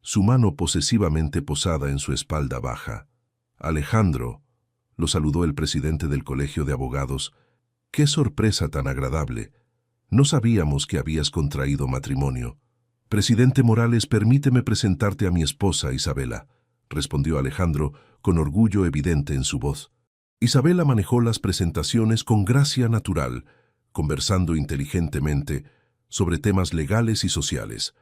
su mano posesivamente posada en su espalda baja. «Alejandro», lo saludó el presidente del Colegio de Abogados. «Qué sorpresa tan agradable. No sabíamos que habías contraído matrimonio». «Presidente Morales, permíteme presentarte a mi esposa, Isabela», respondió Alejandro con orgullo evidente en su voz. Isabela manejó las presentaciones con gracia natural, conversando inteligentemente sobre temas legales y sociales.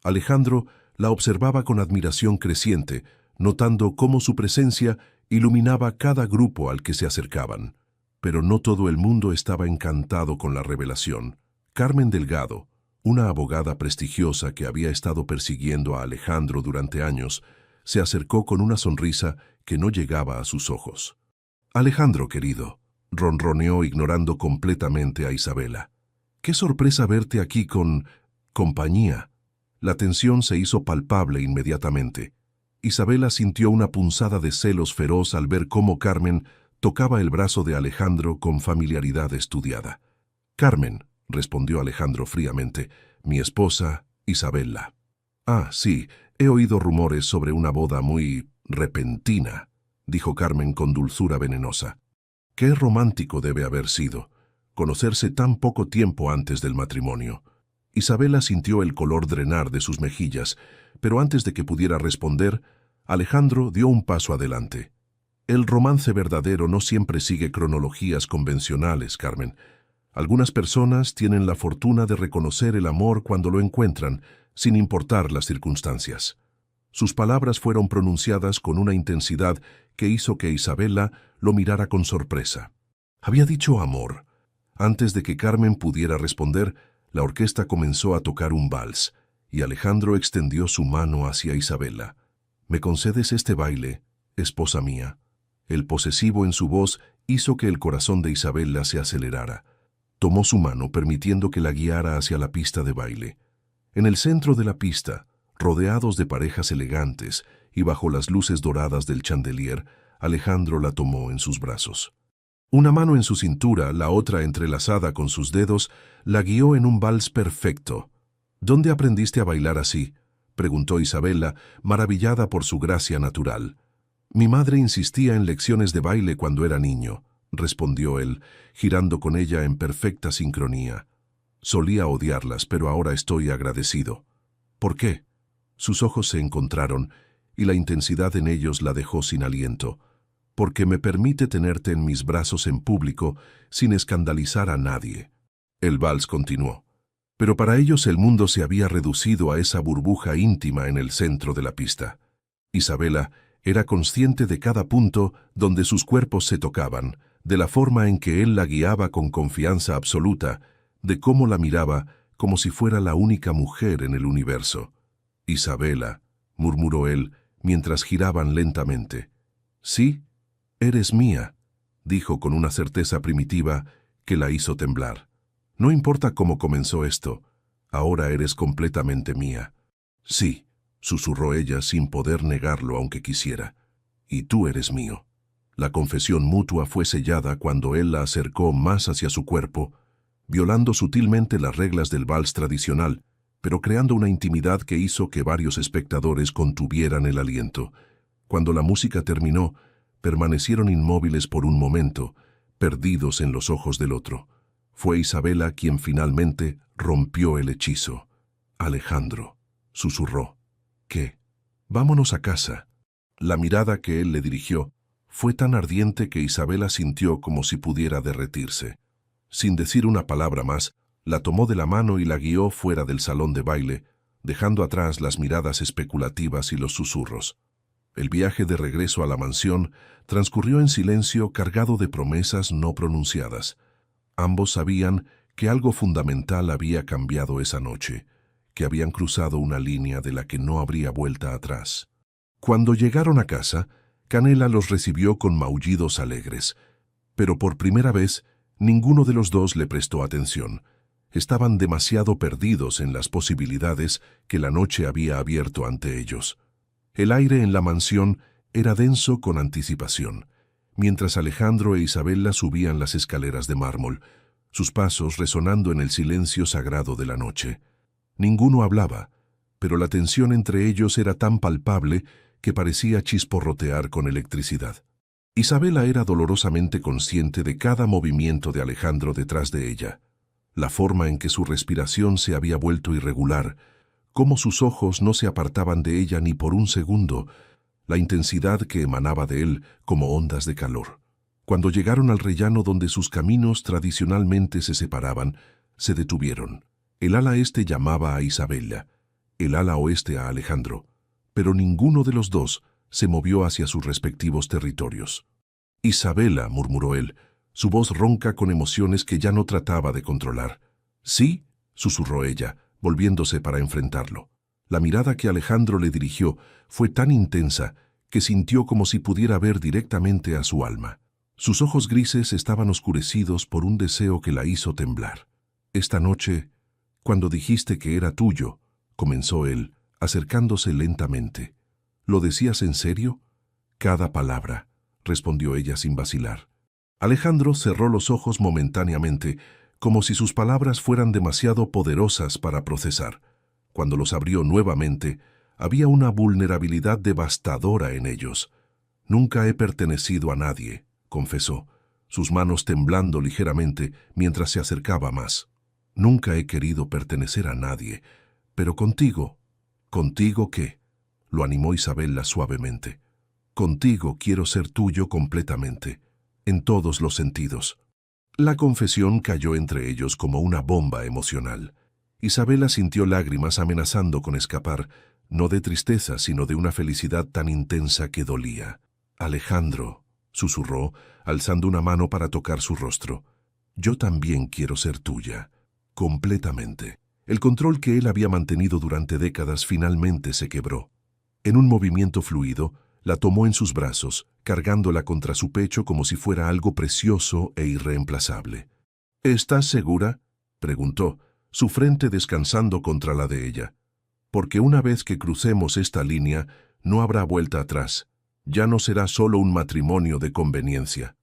Alejandro la observaba con admiración creciente, notando cómo su presencia iluminaba cada grupo al que se acercaban. Pero no todo el mundo estaba encantado con la revelación. Carmen Delgado, una abogada prestigiosa que había estado persiguiendo a Alejandro durante años, se acercó con una sonrisa que no llegaba a sus ojos. «Alejandro, querido», ronroneó ignorando completamente a Isabela. «Qué sorpresa verte aquí con compañía». La tensión se hizo palpable inmediatamente. Isabela sintió una punzada de celos feroz al ver cómo Carmen tocaba el brazo de Alejandro con familiaridad estudiada. «Carmen», respondió Alejandro fríamente, «mi esposa, Isabela». «Ah, sí, he oído rumores sobre una boda muy repentina», dijo Carmen con dulzura venenosa. «Qué romántico debe haber sido, conocerse tan poco tiempo antes del matrimonio». Isabela sintió el color drenar de sus mejillas, pero antes de que pudiera responder, Alejandro dio un paso adelante. El romance verdadero no siempre sigue cronologías convencionales, Carmen. Algunas personas tienen la fortuna de reconocer el amor cuando lo encuentran, sin importar las circunstancias. Sus palabras fueron pronunciadas con una intensidad que hizo que Isabela lo mirara con sorpresa. Había dicho amor. Antes de que Carmen pudiera responder, la orquesta comenzó a tocar un vals, y Alejandro extendió su mano hacia Isabela. «¿Me concedes este baile, esposa mía?» El posesivo en su voz hizo que el corazón de Isabela se acelerara. Tomó su mano, permitiendo que la guiara hacia la pista de baile. En el centro de la pista, rodeados de parejas elegantes y bajo las luces doradas del chandelier, Alejandro la tomó en sus brazos. Una mano en su cintura, la otra entrelazada con sus dedos, la guió en un vals perfecto. «¿Dónde aprendiste a bailar así?», preguntó Isabela, maravillada por su gracia natural. «Mi madre insistía en lecciones de baile cuando era niño», respondió él, girando con ella en perfecta sincronía. «Solía odiarlas, pero ahora estoy agradecido». «¿Por qué?». Sus ojos se encontraron, y la intensidad en ellos la dejó sin aliento. «Porque me permite tenerte en mis brazos en público, sin escandalizar a nadie». El vals continuó. Pero para ellos el mundo se había reducido a esa burbuja íntima en el centro de la pista. Isabela era consciente de cada punto donde sus cuerpos se tocaban, de la forma en que él la guiaba con confianza absoluta, de cómo la miraba como si fuera la única mujer en el universo. «Isabela», murmuró él, mientras giraban lentamente. «Sí, eres mía», dijo con una certeza primitiva que la hizo temblar. «No importa cómo comenzó esto, ahora eres completamente mía». «Sí», susurró ella sin poder negarlo aunque quisiera. «Y tú eres mío». La confesión mutua fue sellada cuando él la acercó más hacia su cuerpo, violando sutilmente las reglas del vals tradicional, pero creando una intimidad que hizo que varios espectadores contuvieran el aliento. Cuando la música terminó, permanecieron inmóviles por un momento, perdidos en los ojos del otro. Fue Isabela quien finalmente rompió el hechizo. «Alejandro», susurró. «¿Qué? Vámonos a casa». La mirada que él le dirigió fue tan ardiente que Isabela sintió como si pudiera derretirse. Sin decir una palabra más, la tomó de la mano y la guió fuera del salón de baile, dejando atrás las miradas especulativas y los susurros. El viaje de regreso a la mansión transcurrió en silencio, cargado de promesas no pronunciadas. Ambos sabían que algo fundamental había cambiado esa noche, que habían cruzado una línea de la que no habría vuelta atrás. Cuando llegaron a casa, Canela los recibió con maullidos alegres, pero por primera vez ninguno de los dos le prestó atención. Estaban demasiado perdidos en las posibilidades que la noche había abierto ante ellos. El aire en la mansión era denso con anticipación, mientras Alejandro e Isabela subían las escaleras de mármol, sus pasos resonando en el silencio sagrado de la noche. Ninguno hablaba, pero la tensión entre ellos era tan palpable que parecía chisporrotear con electricidad. Isabela era dolorosamente consciente de cada movimiento de Alejandro detrás de ella, la forma en que su respiración se había vuelto irregular, cómo sus ojos no se apartaban de ella ni por un segundo, la intensidad que emanaba de él como ondas de calor. Cuando llegaron al rellano donde sus caminos tradicionalmente se separaban, se detuvieron. El ala este llamaba a Isabela, el ala oeste a Alejandro, pero ninguno de los dos se movió hacia sus respectivos territorios. «Isabela», murmuró él, su voz ronca con emociones que ya no trataba de controlar. «Sí», susurró ella, volviéndose para enfrentarlo. La mirada que Alejandro le dirigió fue tan intensa que sintió como si pudiera ver directamente a su alma. Sus ojos grises estaban oscurecidos por un deseo que la hizo temblar. «Esta noche, cuando dijiste que era tuyo», comenzó él, acercándose lentamente. «¿Lo decías en serio?» «Cada palabra», respondió ella sin vacilar. Alejandro cerró los ojos momentáneamente, como si sus palabras fueran demasiado poderosas para procesar. Cuando los abrió nuevamente, había una vulnerabilidad devastadora en ellos. «Nunca he pertenecido a nadie», confesó, sus manos temblando ligeramente mientras se acercaba más. Nunca he querido pertenecer a nadie, pero contigo. ¿Contigo qué? Lo animó Isabela suavemente. Contigo quiero ser tuyo completamente, en todos los sentidos. La confesión cayó entre ellos como una bomba emocional. Isabela sintió lágrimas amenazando con escapar, no de tristeza, sino de una felicidad tan intensa que dolía. Alejandro, susurró, alzando una mano para tocar su rostro. Yo también quiero ser tuya, completamente. El control que él había mantenido durante décadas finalmente se quebró. En un movimiento fluido, la tomó en sus brazos, cargándola contra su pecho como si fuera algo precioso e irreemplazable. ¿Estás segura?, preguntó, su frente descansando contra la de ella. Porque una vez que crucemos esta línea, no habrá vuelta atrás. Ya no será solo un matrimonio de conveniencia.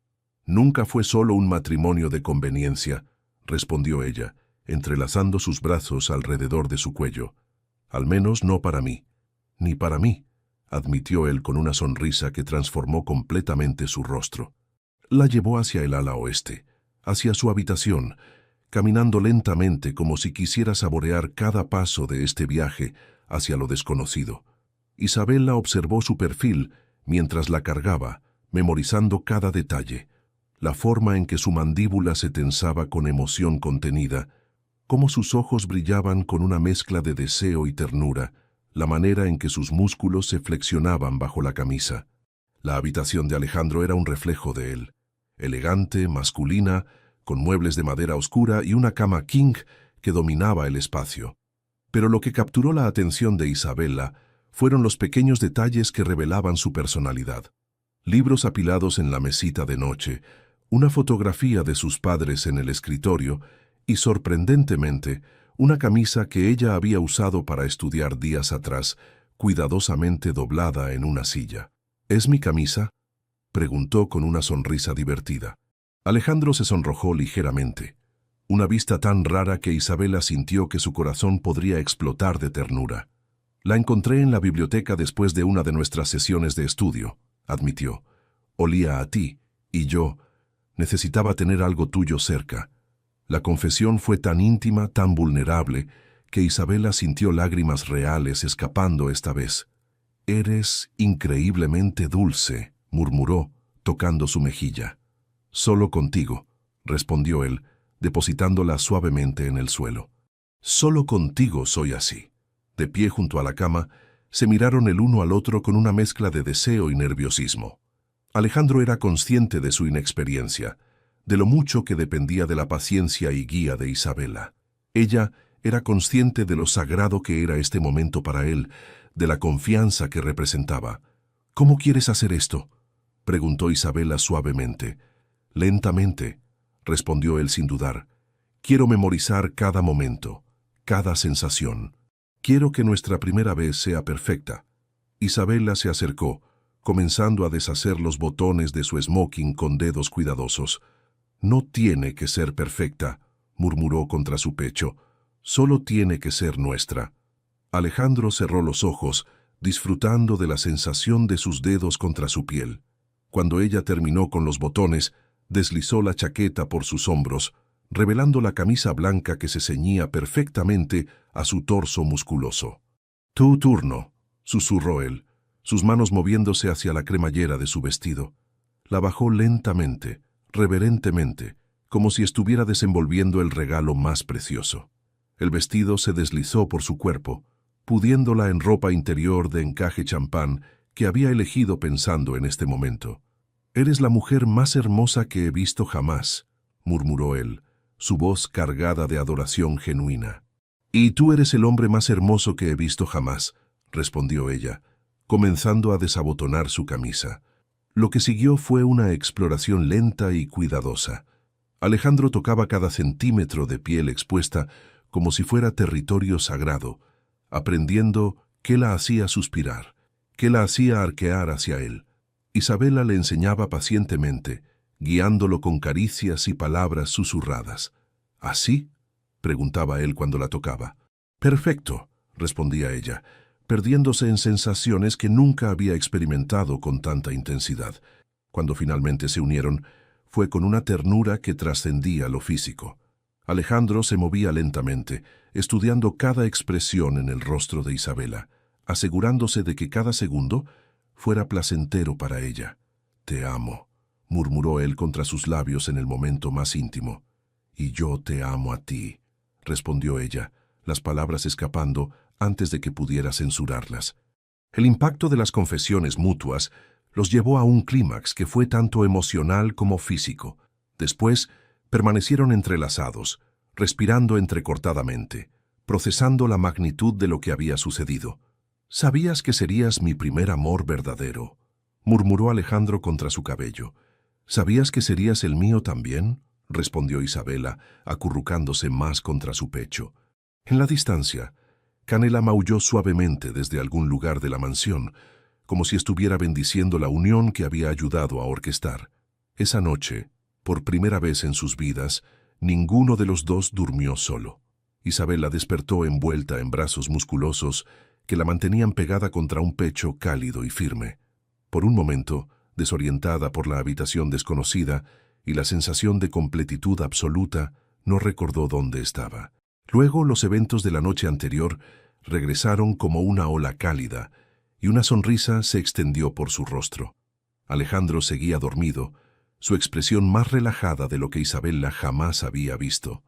Nunca fue solo un matrimonio de conveniencia, respondió ella, entrelazando sus brazos alrededor de su cuello. Al menos no para mí. Ni para mí, admitió él con una sonrisa que transformó completamente su rostro. La llevó hacia el ala oeste, hacia su habitación, caminando lentamente como si quisiera saborear cada paso de este viaje hacia lo desconocido. Isabela observó su perfil mientras la cargaba, memorizando cada detalle, la forma en que su mandíbula se tensaba con emoción contenida, cómo sus ojos brillaban con una mezcla de deseo y ternura, la manera en que sus músculos se flexionaban bajo la camisa. La habitación de Alejandro era un reflejo de él, elegante, masculina, con muebles de madera oscura y una cama king que dominaba el espacio. Pero lo que capturó la atención de Isabela fueron los pequeños detalles que revelaban su personalidad. Libros apilados en la mesita de noche, una fotografía de sus padres en el escritorio y, sorprendentemente, una camisa que ella había usado para estudiar días atrás, cuidadosamente doblada en una silla. ¿Es mi camisa?, preguntó con una sonrisa divertida. Alejandro se sonrojó ligeramente, una vista tan rara que Isabela sintió que su corazón podría explotar de ternura. La encontré en la biblioteca después de una de nuestras sesiones de estudio, admitió. Olía a ti, y yo necesitaba tener algo tuyo cerca. La confesión fue tan íntima, tan vulnerable, que Isabela sintió lágrimas reales escapando esta vez. «Eres increíblemente dulce», murmuró, tocando su mejilla. «Solo contigo», respondió él, depositándola suavemente en el suelo. «Solo contigo soy así». De pie junto a la cama, se miraron el uno al otro con una mezcla de deseo y nerviosismo. Alejandro era consciente de su inexperiencia, de lo mucho que dependía de la paciencia y guía de Isabela. Ella era consciente de lo sagrado que era este momento para él, de la confianza que representaba. «¿Cómo quieres hacer esto?», preguntó Isabela suavemente. «Lentamente», respondió él sin dudar. «Quiero memorizar cada momento, cada sensación. Quiero que nuestra primera vez sea perfecta». Isabela se acercó, comenzando a deshacer los botones de su smoking con dedos cuidadosos. «No tiene que ser perfecta», murmuró contra su pecho. «Solo tiene que ser nuestra». Alejandro cerró los ojos, disfrutando de la sensación de sus dedos contra su piel. Cuando ella terminó con los botones, deslizó la chaqueta por sus hombros, revelando la camisa blanca que se ceñía perfectamente a su torso musculoso. «Tu turno», susurró él, sus manos moviéndose hacia la cremallera de su vestido. La bajó lentamente, reverentemente, como si estuviera desenvolviendo el regalo más precioso. El vestido se deslizó por su cuerpo, pudiéndola en ropa interior de encaje champán que había elegido pensando en este momento. «Eres la mujer más hermosa que he visto jamás», murmuró él, su voz cargada de adoración genuina. «Y tú eres el hombre más hermoso que he visto jamás», respondió ella, comenzando a desabotonar su camisa. Lo que siguió fue una exploración lenta y cuidadosa. Alejandro tocaba cada centímetro de piel expuesta como si fuera territorio sagrado, aprendiendo qué la hacía suspirar, qué la hacía arquear hacia él. Isabela le enseñaba pacientemente, guiándolo con caricias y palabras susurradas. «¿Así?», preguntaba él cuando la tocaba. «Perfecto», respondía ella, perdiéndose en sensaciones que nunca había experimentado con tanta intensidad. Cuando finalmente se unieron, fue con una ternura que trascendía lo físico. Alejandro se movía lentamente, estudiando cada expresión en el rostro de Isabela, asegurándose de que cada segundo fuera placentero para ella. «Te amo», murmuró él contra sus labios en el momento más íntimo. «Y yo te amo a ti», respondió ella, las palabras escapando antes de que pudiera censurarlas. El impacto de las confesiones mutuas los llevó a un clímax que fue tanto emocional como físico. Después, permanecieron entrelazados, respirando entrecortadamente, procesando la magnitud de lo que había sucedido. «Sabías que serías mi primer amor verdadero», murmuró Alejandro contra su cabello. «¿Sabías que serías el mío también?», respondió Isabela, acurrucándose más contra su pecho. En la distancia, Canela maulló suavemente desde algún lugar de la mansión, como si estuviera bendiciendo la unión que había ayudado a orquestar. Esa noche, por primera vez en sus vidas, ninguno de los dos durmió solo. Isabela despertó envuelta en brazos musculosos que la mantenían pegada contra un pecho cálido y firme. Por un momento, desorientada por la habitación desconocida y la sensación de completitud absoluta, no recordó dónde estaba. Luego, los eventos de la noche anterior regresaron como una ola cálida, y una sonrisa se extendió por su rostro. Alejandro seguía dormido, su expresión más relajada de lo que Isabela jamás había visto.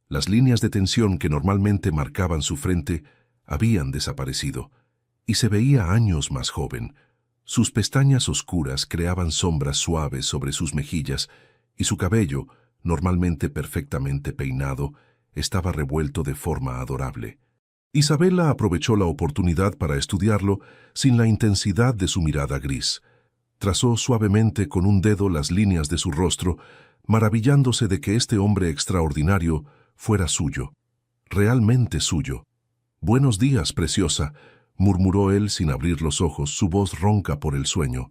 Las líneas de tensión que normalmente marcaban su frente habían desaparecido, y se veía años más joven. Sus pestañas oscuras creaban sombras suaves sobre sus mejillas, y su cabello, normalmente perfectamente peinado, estaba revuelto de forma adorable. Isabela aprovechó la oportunidad para estudiarlo sin la intensidad de su mirada gris. Trazó suavemente con un dedo las líneas de su rostro, maravillándose de que este hombre extraordinario fuera suyo, realmente suyo. «Buenos días, preciosa», murmuró él sin abrir los ojos, su voz ronca por el sueño.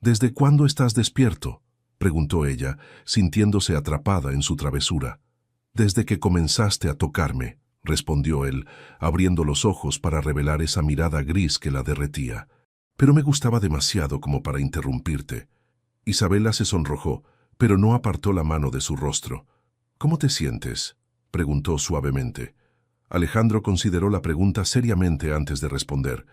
«¿Desde cuándo estás despierto?», preguntó ella, sintiéndose atrapada en su travesura. «Desde que comenzaste a tocarme», respondió él, abriendo los ojos para revelar esa mirada gris que la derretía. «Pero me gustaba demasiado como para interrumpirte». Isabela se sonrojó, pero no apartó la mano de su rostro. «¿Cómo te sientes?», preguntó suavemente. Alejandro consideró la pregunta seriamente antes de responder,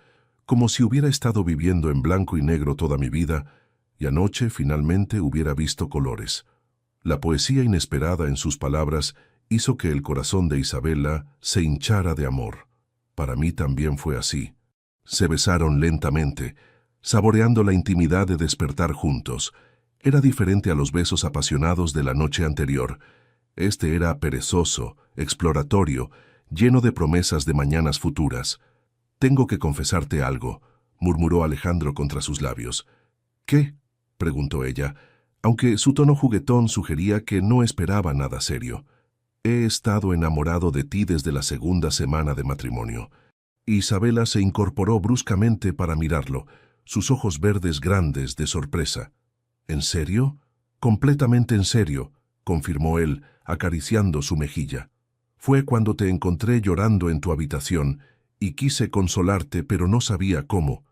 como si hubiera estado viviendo en blanco y negro toda mi vida, y anoche finalmente hubiera visto colores. La poesía inesperada en sus palabras hizo que el corazón de Isabela se hinchara de amor. Para mí también fue así. Se besaron lentamente, saboreando la intimidad de despertar juntos. Era diferente a los besos apasionados de la noche anterior. Este era perezoso, exploratorio, lleno de promesas de mañanas futuras. «Tengo que confesarte algo», murmuró Alejandro contra sus labios. «¿Qué?», preguntó ella, aunque su tono juguetón sugería que no esperaba nada serio. «He estado enamorado de ti desde la segunda semana de matrimonio». Isabela se incorporó bruscamente para mirarlo, sus ojos verdes grandes de sorpresa. «¿En serio?». «Completamente en serio», confirmó él, acariciando su mejilla. «Fue cuando te encontré llorando en tu habitación y quise consolarte, pero no sabía cómo.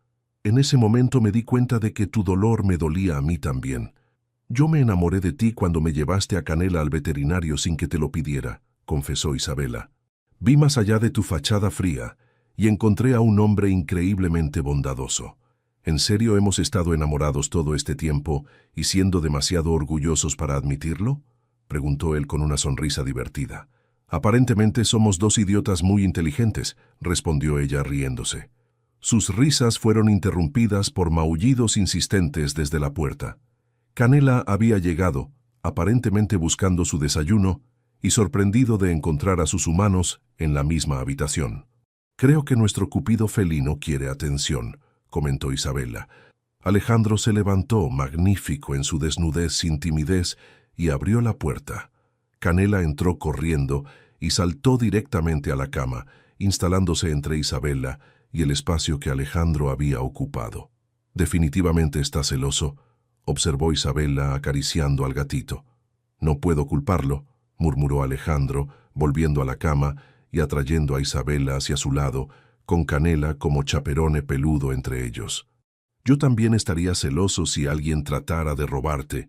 En ese momento me di cuenta de que tu dolor me dolía a mí también. Yo me enamoré de ti cuando me llevaste a Canela al veterinario sin que te lo pidiera», confesó Isabela. «Vi más allá de tu fachada fría y encontré a un hombre increíblemente bondadoso. ¿En serio hemos estado enamorados todo este tiempo y siendo demasiado orgullosos para admitirlo?», preguntó él con una sonrisa divertida. «Aparentemente somos dos idiotas muy inteligentes», respondió ella riéndose. Sus risas fueron interrumpidas por maullidos insistentes desde la puerta. Canela había llegado, aparentemente buscando su desayuno, y sorprendido de encontrar a sus humanos en la misma habitación. «Creo que nuestro cupido felino quiere atención», comentó Isabela. Alejandro se levantó, magnífico en su desnudez sin timidez, y abrió la puerta. Canela entró corriendo y saltó directamente a la cama, instalándose entre Isabela y el espacio que Alejandro había ocupado. «Definitivamente está celoso», observó Isabela acariciando al gatito. «No puedo culparlo», murmuró Alejandro, volviendo a la cama y atrayendo a Isabela hacia su lado, con Canela como chaperone peludo entre ellos. «Yo también estaría celoso si alguien tratara de robarte».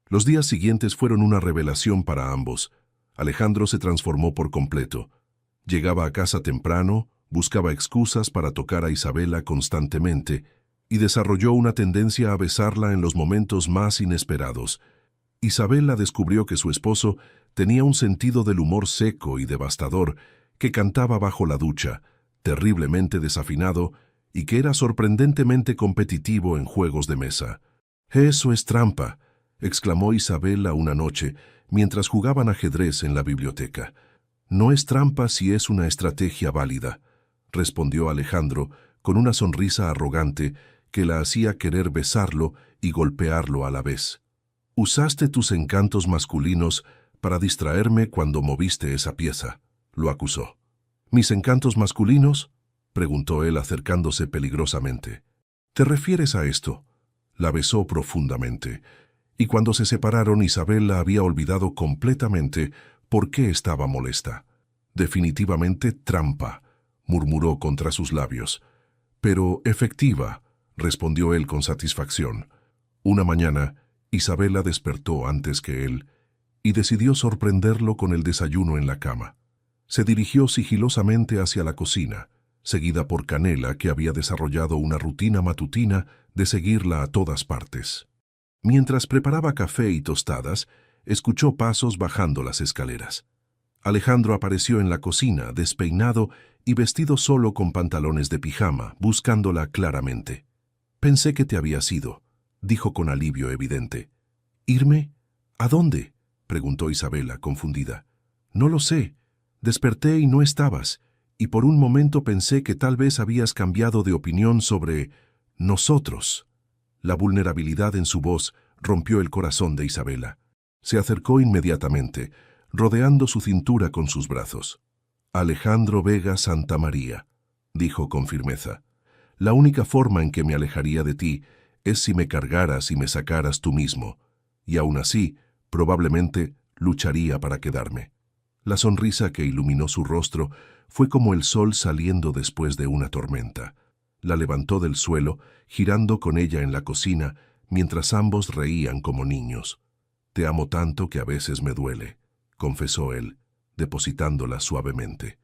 Los días siguientes fueron una revelación para ambos. Alejandro se transformó por completo. Llegaba a casa temprano, buscaba excusas para tocar a Isabela constantemente y desarrolló una tendencia a besarla en los momentos más inesperados. Isabela descubrió que su esposo tenía un sentido del humor seco y devastador, que cantaba bajo la ducha, terriblemente desafinado, y que era sorprendentemente competitivo en juegos de mesa. «Eso es trampa», exclamó Isabela una noche, mientras jugaban ajedrez en la biblioteca. «No es trampa si es una estrategia válida», respondió Alejandro con una sonrisa arrogante que la hacía querer besarlo y golpearlo a la vez. «Usaste tus encantos masculinos para distraerme cuando moviste esa pieza», lo acusó. «¿Mis encantos masculinos?», preguntó él acercándose peligrosamente. «¿Te refieres a esto?». La besó profundamente, y cuando se separaron Isabela había olvidado completamente por qué estaba molesta. «Definitivamente trampa», murmuró contra sus labios. «Pero efectiva», respondió él con satisfacción. Una mañana, Isabela despertó antes que él y decidió sorprenderlo con el desayuno en la cama. Se dirigió sigilosamente hacia la cocina, seguida por Canela, que había desarrollado una rutina matutina de seguirla a todas partes. Mientras preparaba café y tostadas, escuchó pasos bajando las escaleras. Alejandro apareció en la cocina, despeinado y vestido solo con pantalones de pijama, buscándola claramente. «Pensé que te habías ido», dijo con alivio evidente. «¿Irme? ¿A dónde?», preguntó Isabela, confundida. «No lo sé. Desperté y no estabas, y por un momento pensé que tal vez habías cambiado de opinión sobre nosotros». La vulnerabilidad en su voz rompió el corazón de Isabela. Se acercó inmediatamente, rodeando su cintura con sus brazos. «Alejandro Vega Santamaría», dijo con firmeza. «La única forma en que me alejaría de ti es si me cargaras y me sacaras tú mismo, y aún así, probablemente, lucharía para quedarme». La sonrisa que iluminó su rostro fue como el sol saliendo después de una tormenta. La levantó del suelo, girando con ella en la cocina, mientras ambos reían como niños. «Te amo tanto que a veces me duele», confesó él, depositándola suavemente.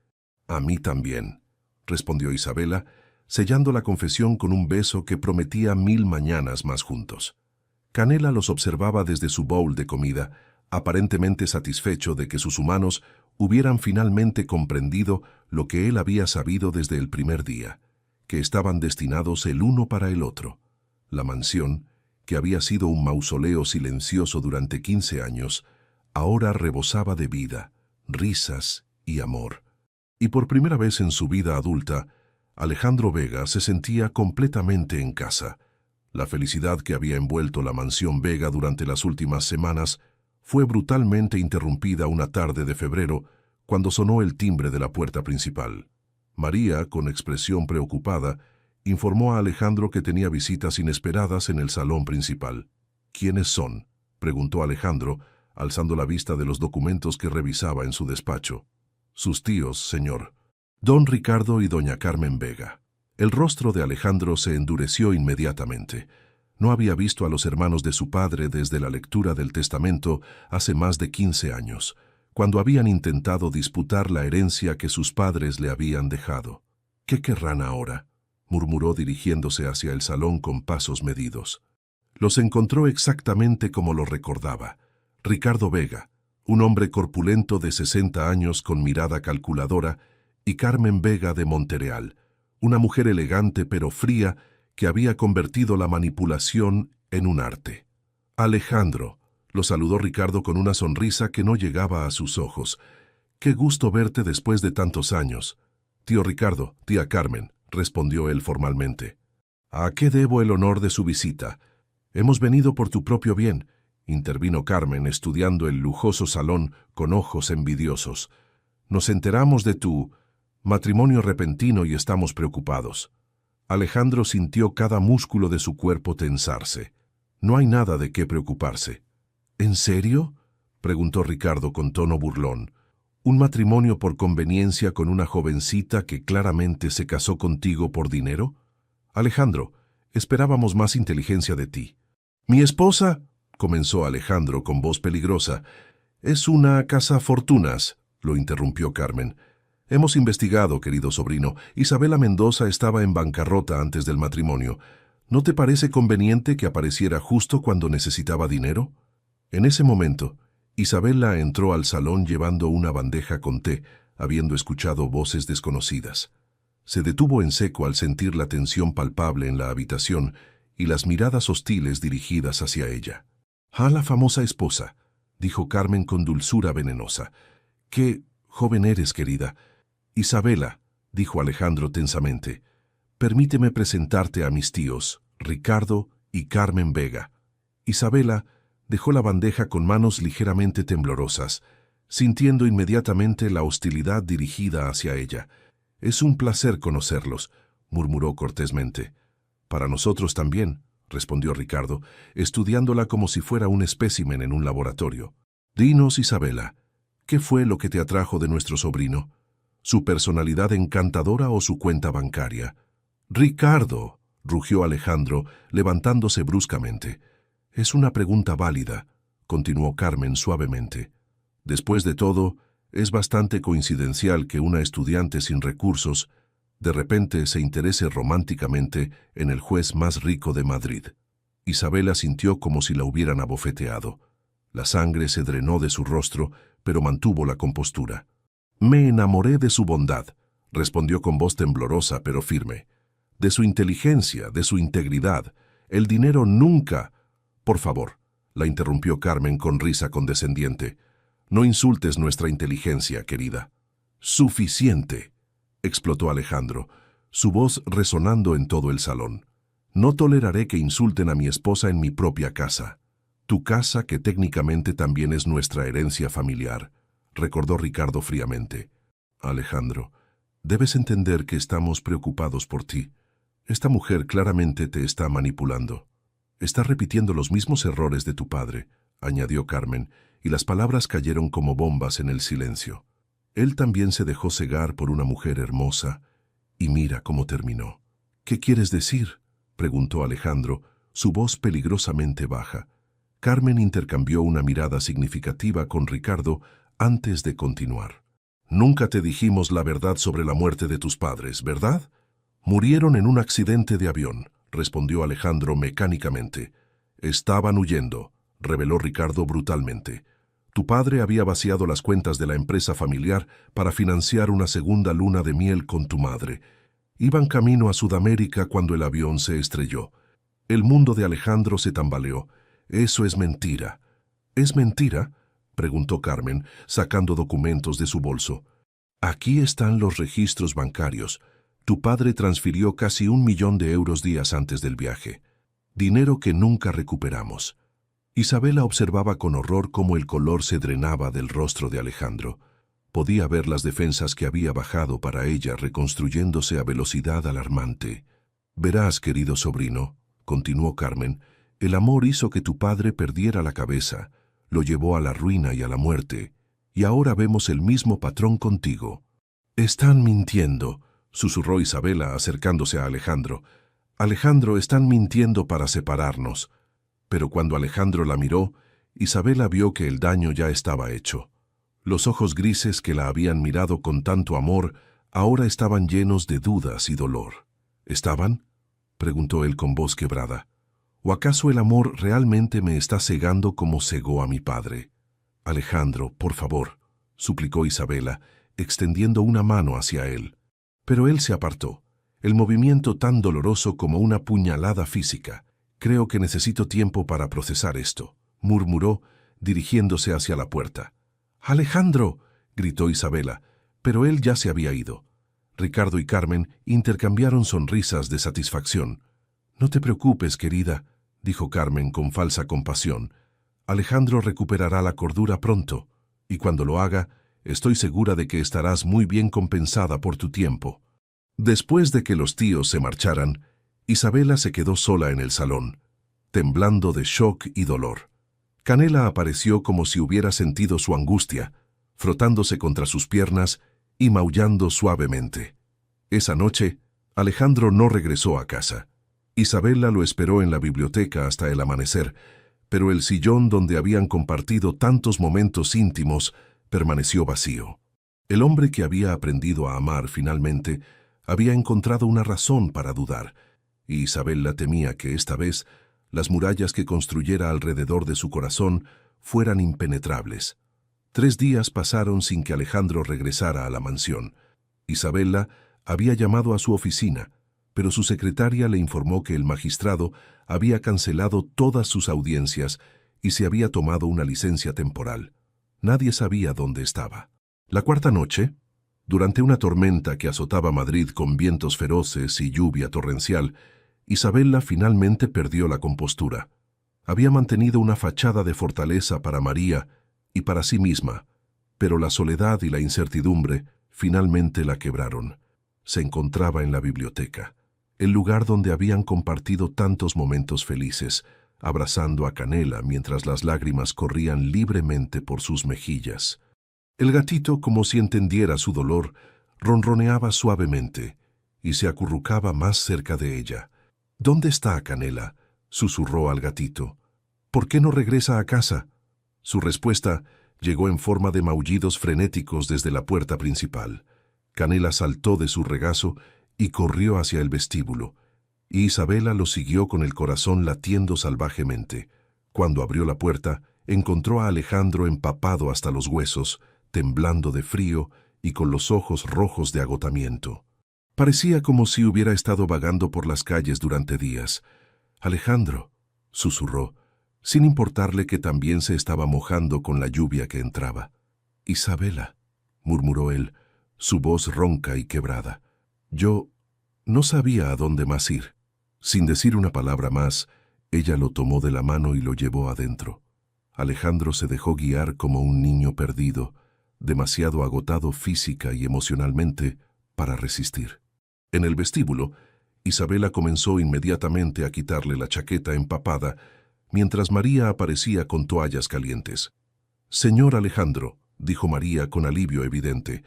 «A mí también», respondió Isabela, sellando la confesión con un beso que prometía 1000 mañanas más juntos. Canela los observaba desde su bowl de comida, aparentemente satisfecho de que sus humanos hubieran finalmente comprendido lo que él había sabido desde el primer día, que estaban destinados el uno para el otro. La mansión, que había sido un mausoleo silencioso durante 15 años, ahora rebosaba de vida, risas y amor. Y por primera vez en su vida adulta, Alejandro Vega se sentía completamente en casa. La felicidad que había envuelto la mansión Vega durante las últimas semanas fue brutalmente interrumpida una tarde de febrero cuando sonó el timbre de la puerta principal. María, con expresión preocupada, informó a Alejandro que tenía visitas inesperadas en el salón principal. «¿Quiénes son?», preguntó Alejandro, alzando la vista de los documentos que revisaba en su despacho. «Sus tíos, señor. Don Ricardo y doña Carmen Vega». El rostro de Alejandro se endureció inmediatamente. No había visto a los hermanos de su padre desde la lectura del testamento hace más de 15 años, cuando habían intentado disputar la herencia que sus padres le habían dejado. «¿Qué querrán ahora?», murmuró dirigiéndose hacia el salón con pasos medidos. Los encontró exactamente como lo recordaba. Ricardo Vega, un hombre corpulento de 60 años con mirada calculadora, y Carmen Vega de Montereal, una mujer elegante pero fría que había convertido la manipulación en un arte. «Alejandro», lo saludó Ricardo con una sonrisa que no llegaba a sus ojos. «Qué gusto verte después de tantos años». «Tío Ricardo, tía Carmen», respondió él formalmente. «¿A qué debo el honor de su visita?». «Hemos venido por tu propio bien», intervino Carmen, estudiando el lujoso salón con ojos envidiosos. «Nos enteramos de tu matrimonio repentino y estamos preocupados». Alejandro sintió cada músculo de su cuerpo tensarse. «No hay nada de qué preocuparse». «¿En serio?», preguntó Ricardo con tono burlón. «¿Un matrimonio por conveniencia con una jovencita que claramente se casó contigo por dinero? Alejandro, esperábamos más inteligencia de ti». «Mi esposa», comenzó Alejandro con voz peligrosa, Es una cazafortunas, lo interrumpió Carmen. Hemos investigado, querido sobrino. Isabela Mendoza estaba en bancarrota antes del matrimonio. ¿No te parece conveniente que apareciera justo cuando necesitaba dinero? En ese momento, Isabela entró al salón llevando una bandeja con té, habiendo escuchado voces desconocidas. Se detuvo en seco al sentir la tensión palpable en la habitación y las miradas hostiles dirigidas hacia ella. «Ah, la famosa esposa», dijo Carmen con dulzura venenosa. «Qué joven eres, querida». «Isabela», dijo Alejandro tensamente, «permíteme presentarte a mis tíos, Ricardo y Carmen Vega». Isabela dejó la bandeja con manos ligeramente temblorosas, sintiendo inmediatamente la hostilidad dirigida hacia ella. «Es un placer conocerlos», murmuró cortésmente. «Para nosotros también», respondió Ricardo, estudiándola como si fuera un espécimen en un laboratorio. «Dinos, Isabela, ¿qué fue lo que te atrajo de nuestro sobrino? ¿Su personalidad encantadora o su cuenta bancaria?» «Ricardo», rugió Alejandro, levantándose bruscamente. «Es una pregunta válida», continuó Carmen suavemente. «Después de todo, es bastante coincidencial que una estudiante sin recursos de repente se interese románticamente en el juez más rico de Madrid». Isabela sintió como si la hubieran abofeteado. La sangre se drenó de su rostro, pero mantuvo la compostura. «Me enamoré de su bondad», respondió con voz temblorosa pero firme. «De su inteligencia, de su integridad. El dinero nunca...» «Por favor», la interrumpió Carmen con risa condescendiente. «No insultes nuestra inteligencia, querida». «Suficiente», explotó Alejandro, su voz resonando en todo el salón. «No toleraré que insulten a mi esposa en mi propia casa. Tu casa, que técnicamente también es nuestra herencia familiar», recordó Ricardo fríamente. «Alejandro, debes entender que estamos preocupados por ti. Esta mujer claramente te está manipulando. Está repitiendo los mismos errores de tu padre», añadió Carmen, y las palabras cayeron como bombas en el silencio. «Él también se dejó cegar por una mujer hermosa, y mira cómo terminó». «¿Qué quieres decir?», preguntó Alejandro, su voz peligrosamente baja. Carmen intercambió una mirada significativa con Ricardo antes de continuar. «Nunca te dijimos la verdad sobre la muerte de tus padres, ¿verdad?» «Murieron en un accidente de avión», respondió Alejandro mecánicamente. «Estaban huyendo», reveló Ricardo brutalmente. «Tu padre había vaciado las cuentas de la empresa familiar para financiar una segunda luna de miel con tu madre. Iban camino a Sudamérica cuando el avión se estrelló. El mundo de Alejandro se tambaleó. Eso es mentira». «¿Es mentira?», preguntó Carmen, sacando documentos de su bolso. «Aquí están los registros bancarios. Tu padre transfirió casi 1 millón de euros días antes del viaje. Dinero que nunca recuperamos». Isabela observaba con horror cómo el color se drenaba del rostro de Alejandro. Podía ver las defensas que había bajado para ella reconstruyéndose a velocidad alarmante. «Verás, querido sobrino», continuó Carmen, «el amor hizo que tu padre perdiera la cabeza, lo llevó a la ruina y a la muerte, y ahora vemos el mismo patrón contigo». «Están mintiendo», susurró Isabela acercándose a Alejandro. «Alejandro, están mintiendo para separarnos». Pero cuando Alejandro la miró, Isabela vio que el daño ya estaba hecho. Los ojos grises que la habían mirado con tanto amor ahora estaban llenos de dudas y dolor. ¿Estaban?, preguntó él con voz quebrada. ¿O acaso el amor realmente me está cegando como cegó a mi padre? «Alejandro, por favor», suplicó Isabela, extendiendo una mano hacia él. Pero él se apartó, el movimiento tan doloroso como una puñalada física. «Creo que necesito tiempo para procesar esto», murmuró, dirigiéndose hacia la puerta. «¡Alejandro!», gritó Isabela, pero él ya se había ido. Ricardo y Carmen intercambiaron sonrisas de satisfacción. «No te preocupes, querida», dijo Carmen con falsa compasión. «Alejandro recuperará la cordura pronto, y cuando lo haga, estoy segura de que estarás muy bien compensada por tu tiempo». Después de que los tíos se marcharan, Isabela se quedó sola en el salón, temblando de shock y dolor. Canela apareció como si hubiera sentido su angustia, frotándose contra sus piernas y maullando suavemente. Esa noche, Alejandro no regresó a casa. Isabela lo esperó en la biblioteca hasta el amanecer, pero el sillón donde habían compartido tantos momentos íntimos permaneció vacío. El hombre que había aprendido a amar finalmente había encontrado una razón para dudar, y Isabella temía que esta vez las murallas que construyera alrededor de su corazón fueran impenetrables. 3 días pasaron sin que Alejandro regresara a la mansión. Isabella había llamado a su oficina, pero su secretaria le informó que el magistrado había cancelado todas sus audiencias y se había tomado una licencia temporal. Nadie sabía dónde estaba. La cuarta noche, durante una tormenta que azotaba Madrid con vientos feroces y lluvia torrencial, Isabella finalmente perdió la compostura. Había mantenido una fachada de fortaleza para María y para sí misma, pero la soledad y la incertidumbre finalmente la quebraron. Se encontraba en la biblioteca, el lugar donde habían compartido tantos momentos felices, abrazando a Canela mientras las lágrimas corrían libremente por sus mejillas. El gatito, como si entendiera su dolor, ronroneaba suavemente y se acurrucaba más cerca de ella. «¿Dónde está Canela?», susurró al gatito. «¿Por qué no regresa a casa?». Su respuesta llegó en forma de maullidos frenéticos desde la puerta principal. Canela saltó de su regazo y corrió hacia el vestíbulo, y Isabella lo siguió con el corazón latiendo salvajemente. Cuando abrió la puerta, encontró a Alejandro empapado hasta los huesos, temblando de frío y con los ojos rojos de agotamiento. Parecía como si hubiera estado vagando por las calles durante días. «Alejandro», susurró, sin importarle que también se estaba mojando con la lluvia que entraba. «Isabella», murmuró él, su voz ronca y quebrada. «Yo no sabía a dónde más ir». Sin decir una palabra más, ella lo tomó de la mano y lo llevó adentro. Alejandro se dejó guiar como un niño perdido, demasiado agotado física y emocionalmente para resistir. En el vestíbulo, Isabella comenzó inmediatamente a quitarle la chaqueta empapada, mientras María aparecía con toallas calientes. «Señor Alejandro», dijo María con alivio evidente,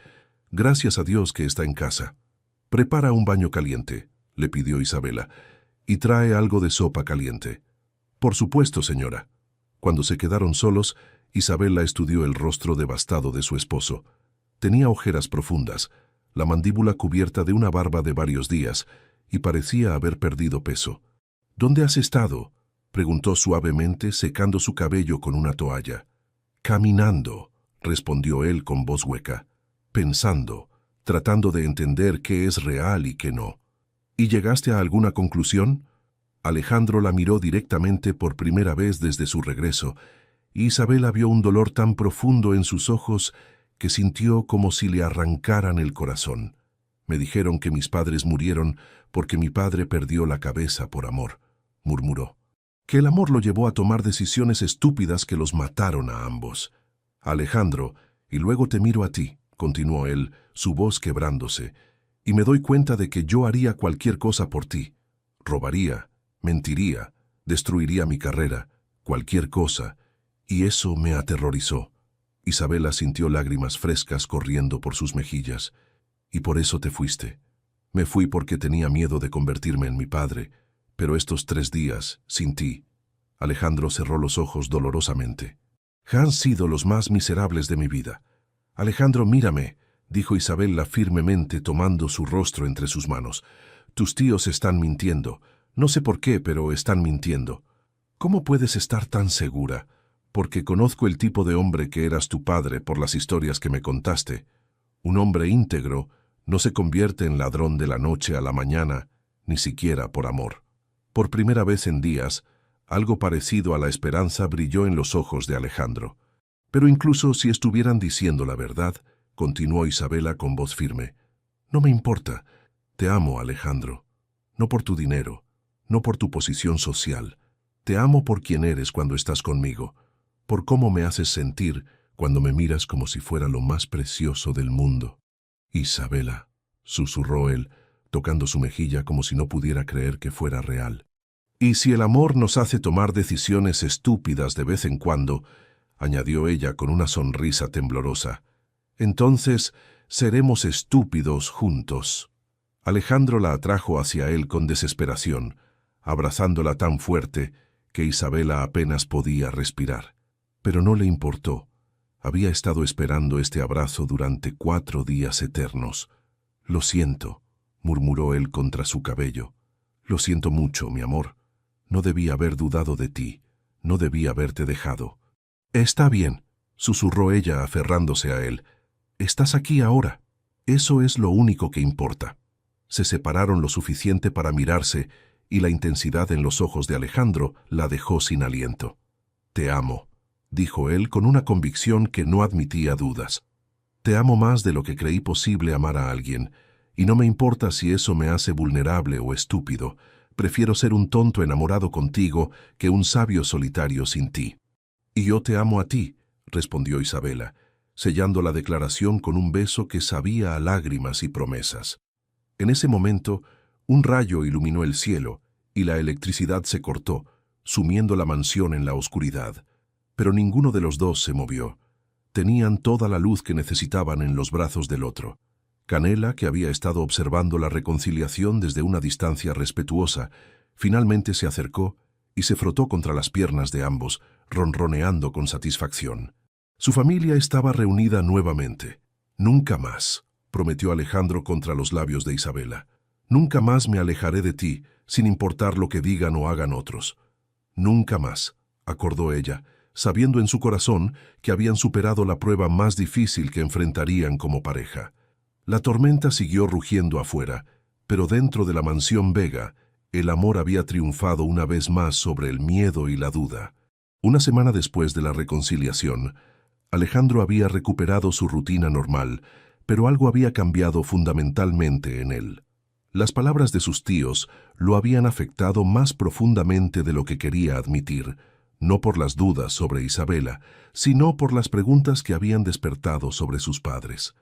«gracias a Dios que está en casa. Prepara un baño caliente», le pidió Isabella, «y trae algo de sopa caliente». «Por supuesto, señora». Cuando se quedaron solos, Isabella estudió el rostro devastado de su esposo. Tenía ojeras profundas, la mandíbula cubierta de una barba de varios días, y parecía haber perdido peso. «¿Dónde has estado?», preguntó suavemente, secando su cabello con una toalla. «Caminando», respondió él con voz hueca, «pensando, tratando de entender qué es real y qué no». «¿Y llegaste a alguna conclusión?». Alejandro la miró directamente por primera vez desde su regreso, y Isabella vio un dolor tan profundo en sus ojos que sintió como si le arrancaran el corazón. «Me dijeron que mis padres murieron porque mi padre perdió la cabeza por amor», murmuró. «Que el amor lo llevó a tomar decisiones estúpidas que los mataron a ambos». «Alejandro, y luego te miro a ti», continuó él, su voz quebrándose, «y me doy cuenta de que yo haría cualquier cosa por ti. Robaría, mentiría, destruiría mi carrera, cualquier cosa, y eso me aterrorizó». Isabella sintió lágrimas frescas corriendo por sus mejillas. «Y por eso te fuiste». «Me fui porque tenía miedo de convertirme en mi padre, pero estos 3 días, sin ti». Alejandro cerró los ojos dolorosamente. «Han sido los más miserables de mi vida». «Alejandro, mírame», dijo Isabella firmemente tomando su rostro entre sus manos. «Tus tíos están mintiendo. No sé por qué, pero están mintiendo». «¿Cómo puedes estar tan segura?». «Porque conozco el tipo de hombre que eras tu padre por las historias que me contaste. Un hombre íntegro no se convierte en ladrón de la noche a la mañana, ni siquiera por amor». Por primera vez en días, algo parecido a la esperanza brilló en los ojos de Alejandro. «Pero incluso si estuvieran diciendo la verdad», continuó Isabella con voz firme, «no me importa. Te amo, Alejandro. No por tu dinero, no por tu posición social. Te amo por quien eres cuando estás conmigo, por cómo me haces sentir cuando me miras como si fuera lo más precioso del mundo». «Isabella», susurró él, tocando su mejilla como si no pudiera creer que fuera real. «Y si el amor nos hace tomar decisiones estúpidas de vez en cuando», añadió ella con una sonrisa temblorosa, «entonces seremos estúpidos juntos». Alejandro la atrajo hacia él con desesperación, abrazándola tan fuerte que Isabela apenas podía respirar. Pero no le importó. Había estado esperando este abrazo durante 4 días eternos. «Lo siento», murmuró él contra su cabello. «Lo siento mucho, mi amor. No debí haber dudado de ti. No debí haberte dejado». «Está bien», susurró ella aferrándose a él. «Estás aquí ahora. Eso es lo único que importa». Se separaron lo suficiente para mirarse y la intensidad en los ojos de Alejandro la dejó sin aliento. «Te amo», dijo él con una convicción que no admitía dudas. «Te amo más de lo que creí posible amar a alguien, y no me importa si eso me hace vulnerable o estúpido. Prefiero ser un tonto enamorado contigo que un sabio solitario sin ti». «Y yo te amo a ti», respondió Isabela, sellando la declaración con un beso que sabía a lágrimas y promesas. En ese momento, un rayo iluminó el cielo y la electricidad se cortó, sumiendo la mansión en la oscuridad. Pero ninguno de los dos se movió. Tenían toda la luz que necesitaban en los brazos del otro. Canela, que había estado observando la reconciliación desde una distancia respetuosa, finalmente se acercó y se frotó contra las piernas de ambos, ronroneando con satisfacción. Su familia estaba reunida nuevamente. «Nunca más», prometió Alejandro contra los labios de Isabela. «Nunca más me alejaré de ti, sin importar lo que digan o hagan otros». «Nunca más», acordó ella, sabiendo en su corazón que habían superado la prueba más difícil que enfrentarían como pareja. La tormenta siguió rugiendo afuera, pero dentro de la mansión Vega, el amor había triunfado una vez más sobre el miedo y la duda. Una semana después de la reconciliación, Alejandro había recuperado su rutina normal, pero algo había cambiado fundamentalmente en él. Las palabras de sus tíos lo habían afectado más profundamente de lo que quería admitir, no por las dudas sobre Isabela, sino por las preguntas que habían despertado sobre sus padres.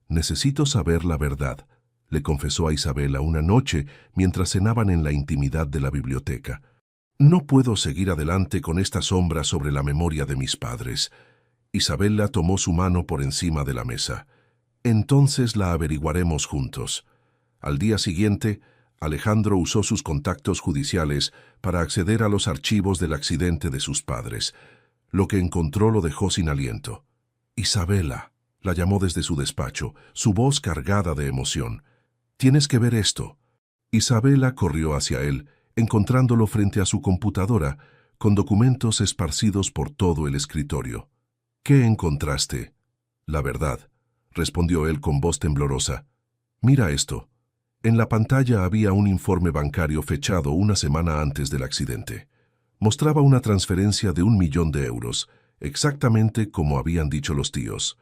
«Necesito saber la verdad», le confesó a Isabela una noche mientras cenaban en la intimidad de la biblioteca. «No puedo seguir adelante con esta sombra sobre la memoria de mis padres». Isabela tomó su mano por encima de la mesa. «Entonces la averiguaremos juntos». Al día siguiente, Alejandro usó sus contactos judiciales para acceder a los archivos del accidente de sus padres. Lo que encontró lo dejó sin aliento. «Isabela», la llamó desde su despacho, su voz cargada de emoción. «Tienes que ver esto». Isabela corrió hacia él, encontrándolo frente a su computadora, con documentos esparcidos por todo el escritorio. «¿Qué encontraste?» «La verdad», respondió él con voz temblorosa. «Mira esto». En la pantalla había un informe bancario fechado una semana antes del accidente. Mostraba una transferencia de 1 millón de euros, exactamente como habían dicho los tíos.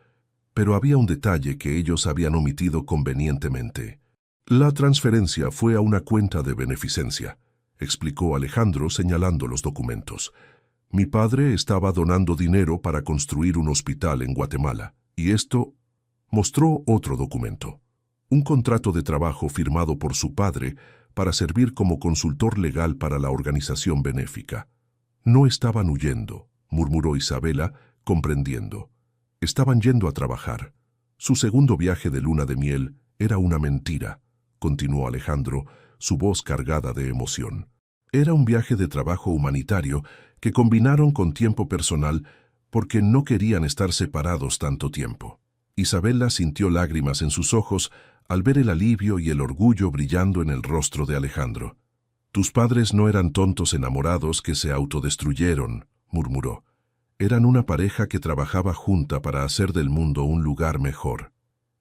Pero había un detalle que ellos habían omitido convenientemente. «La transferencia fue a una cuenta de beneficencia», explicó Alejandro señalando los documentos. «Mi padre estaba donando dinero para construir un hospital en Guatemala, y esto...» Mostró otro documento. Un contrato de trabajo firmado por su padre para servir como consultor legal para la organización benéfica. «No estaban huyendo», murmuró Isabela, comprendiendo. «Estaban yendo a trabajar. Su segundo viaje de luna de miel era una mentira», continuó Alejandro, su voz cargada de emoción. «Era un viaje de trabajo humanitario que combinaron con tiempo personal porque no querían estar separados tanto tiempo». Isabela sintió lágrimas en sus ojos al ver el alivio y el orgullo brillando en el rostro de Alejandro. «Tus padres no eran tontos enamorados que se autodestruyeron», murmuró. «Eran una pareja que trabajaba junta para hacer del mundo un lugar mejor.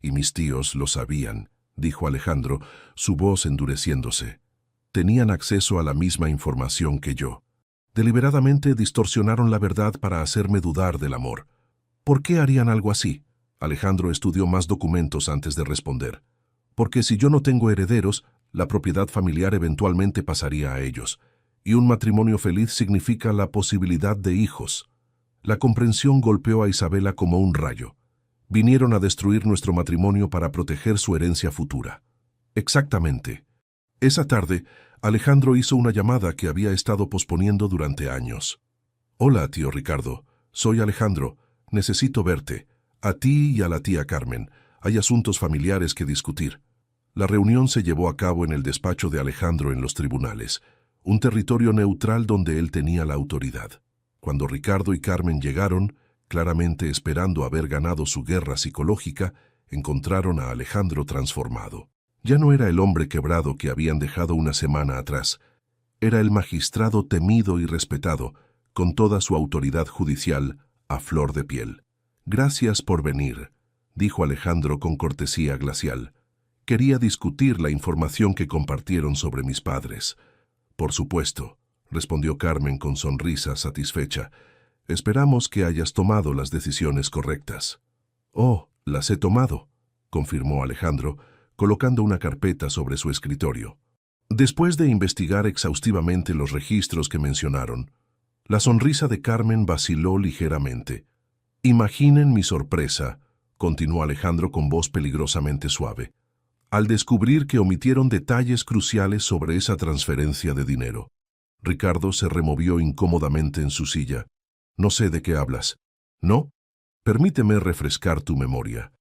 Y mis tíos lo sabían», dijo Alejandro, su voz endureciéndose. «Tenían acceso a la misma información que yo. Deliberadamente distorsionaron la verdad para hacerme dudar del amor. ¿Por qué harían algo así?» Alejandro estudió más documentos antes de responder. «Porque si yo no tengo herederos, la propiedad familiar eventualmente pasaría a ellos. Y un matrimonio feliz significa la posibilidad de hijos». La comprensión golpeó a Isabela como un rayo. «Vinieron a destruir nuestro matrimonio para proteger su herencia futura». «Exactamente». Esa tarde, Alejandro hizo una llamada que había estado posponiendo durante años. «Hola, tío Ricardo. Soy Alejandro. Necesito verte. A ti y a la tía Carmen. Hay asuntos familiares que discutir». La reunión se llevó a cabo en el despacho de Alejandro en los tribunales. un territorio neutral donde él tenía la autoridad. Cuando Ricardo y Carmen llegaron, claramente esperando haber ganado su guerra psicológica, encontraron a Alejandro transformado. Ya no era el hombre quebrado que habían dejado una semana atrás. Era el magistrado temido y respetado, con toda su autoridad judicial a flor de piel. «Gracias por venir», dijo Alejandro con cortesía glacial. «Quería discutir la información que compartieron sobre mis padres». «Por supuesto», respondió Carmen con sonrisa satisfecha. «Esperamos que hayas tomado las decisiones correctas». «Oh, las he tomado», confirmó Alejandro, colocando una carpeta sobre su escritorio. Después de investigar exhaustivamente los registros que mencionaron, la sonrisa de Carmen vaciló ligeramente. «Imaginen mi sorpresa», continuó Alejandro con voz peligrosamente suave, «al descubrir que omitieron detalles cruciales sobre esa transferencia de dinero». Ricardo se removió incómodamente en su silla. «No sé de qué hablas». «¿No? Permíteme refrescar tu memoria».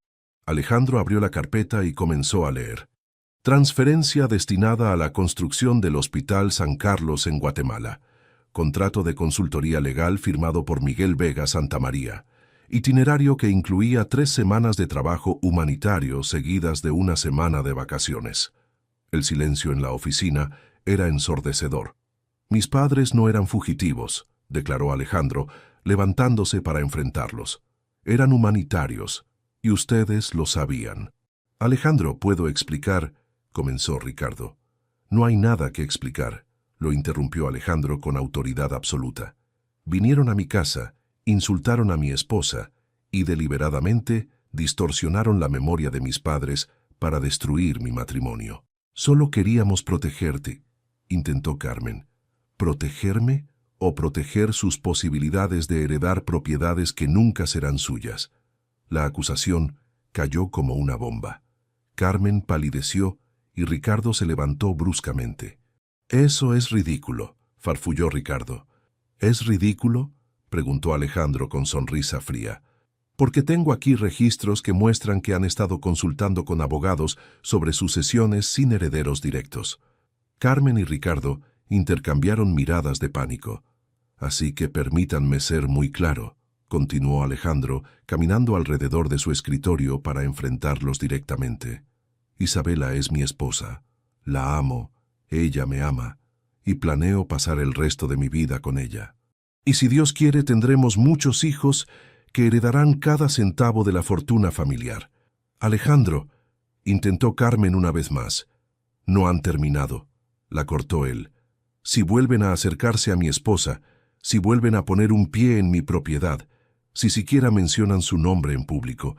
Alejandro abrió la carpeta y comenzó a leer. «Transferencia destinada a la construcción del Hospital San Carlos en Guatemala. Contrato de consultoría legal firmado por Miguel Vega Santamaría. Itinerario que incluía 3 semanas de trabajo humanitario seguidas de una semana de vacaciones». El silencio en la oficina era ensordecedor. «Mis padres no eran fugitivos», declaró Alejandro, levantándose para enfrentarlos. «Eran humanitarios, y ustedes lo sabían». «Alejandro, ¿puedo explicar?», comenzó Ricardo. «No hay nada que explicar», lo interrumpió Alejandro con autoridad absoluta. «Vinieron a mi casa, insultaron a mi esposa y deliberadamente distorsionaron la memoria de mis padres para destruir mi matrimonio. Solo queríamos protegerte», intentó Carmen. «¿Protegerme o proteger sus posibilidades de heredar propiedades que nunca serán suyas?» La acusación cayó como una bomba. Carmen palideció y Ricardo se levantó bruscamente. «Eso es ridículo», farfulló Ricardo. «¿Es ridículo?», preguntó Alejandro con sonrisa fría. «Porque tengo aquí registros que muestran que han estado consultando con abogados sobre sucesiones sin herederos directos». Carmen y Ricardo intercambiaron miradas de pánico. «Así que permítanme ser muy claro», continuó Alejandro, caminando alrededor de su escritorio para enfrentarlos directamente. «Isabela es mi esposa. La amo, ella me ama, y planeo pasar el resto de mi vida con ella. Y si Dios quiere, tendremos muchos hijos que heredarán cada centavo de la fortuna familiar». «Alejandro», intentó Carmen una vez más. «No han terminado», la cortó él. «Si vuelven a acercarse a mi esposa, si vuelven a poner un pie en mi propiedad, si siquiera mencionan su nombre en público,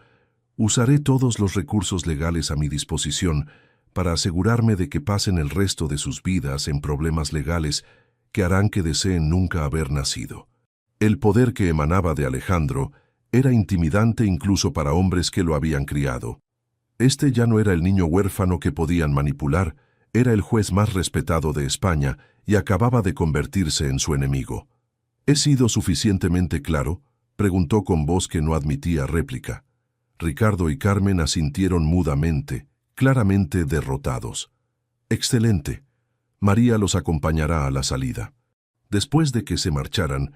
usaré todos los recursos legales a mi disposición para asegurarme de que pasen el resto de sus vidas en problemas legales que harán que deseen nunca haber nacido». El poder que emanaba de Alejandro era intimidante incluso para hombres que lo habían criado. Este ya no era el niño huérfano que podían manipular, era el juez más respetado de España y acababa de convertirse en su enemigo. «¿He sido suficientemente claro?», preguntó con voz que no admitía réplica. Ricardo y Carmen asintieron mudamente, claramente derrotados. «Excelente. María los acompañará a la salida». Después de que se marcharan,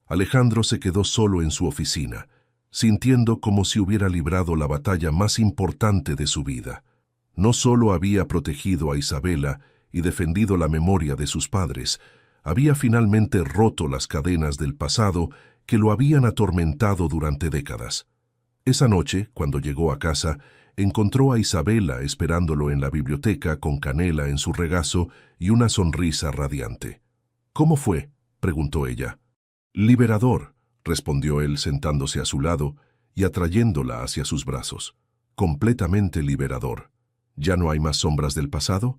Alejandro se quedó solo en su oficina, sintiendo como si hubiera librado la batalla más importante de su vida. No solo había protegido a Isabela y defendido la memoria de sus padres, había finalmente roto las cadenas del pasado que lo habían atormentado durante décadas. Esa noche, cuando llegó a casa, encontró a Isabela esperándolo en la biblioteca con canela en su regazo y una sonrisa radiante. «¿Cómo fue?», preguntó ella. «Liberador», respondió él sentándose a su lado y atrayéndola hacia sus brazos. «Completamente liberador. ¿Ya no hay más sombras del pasado?».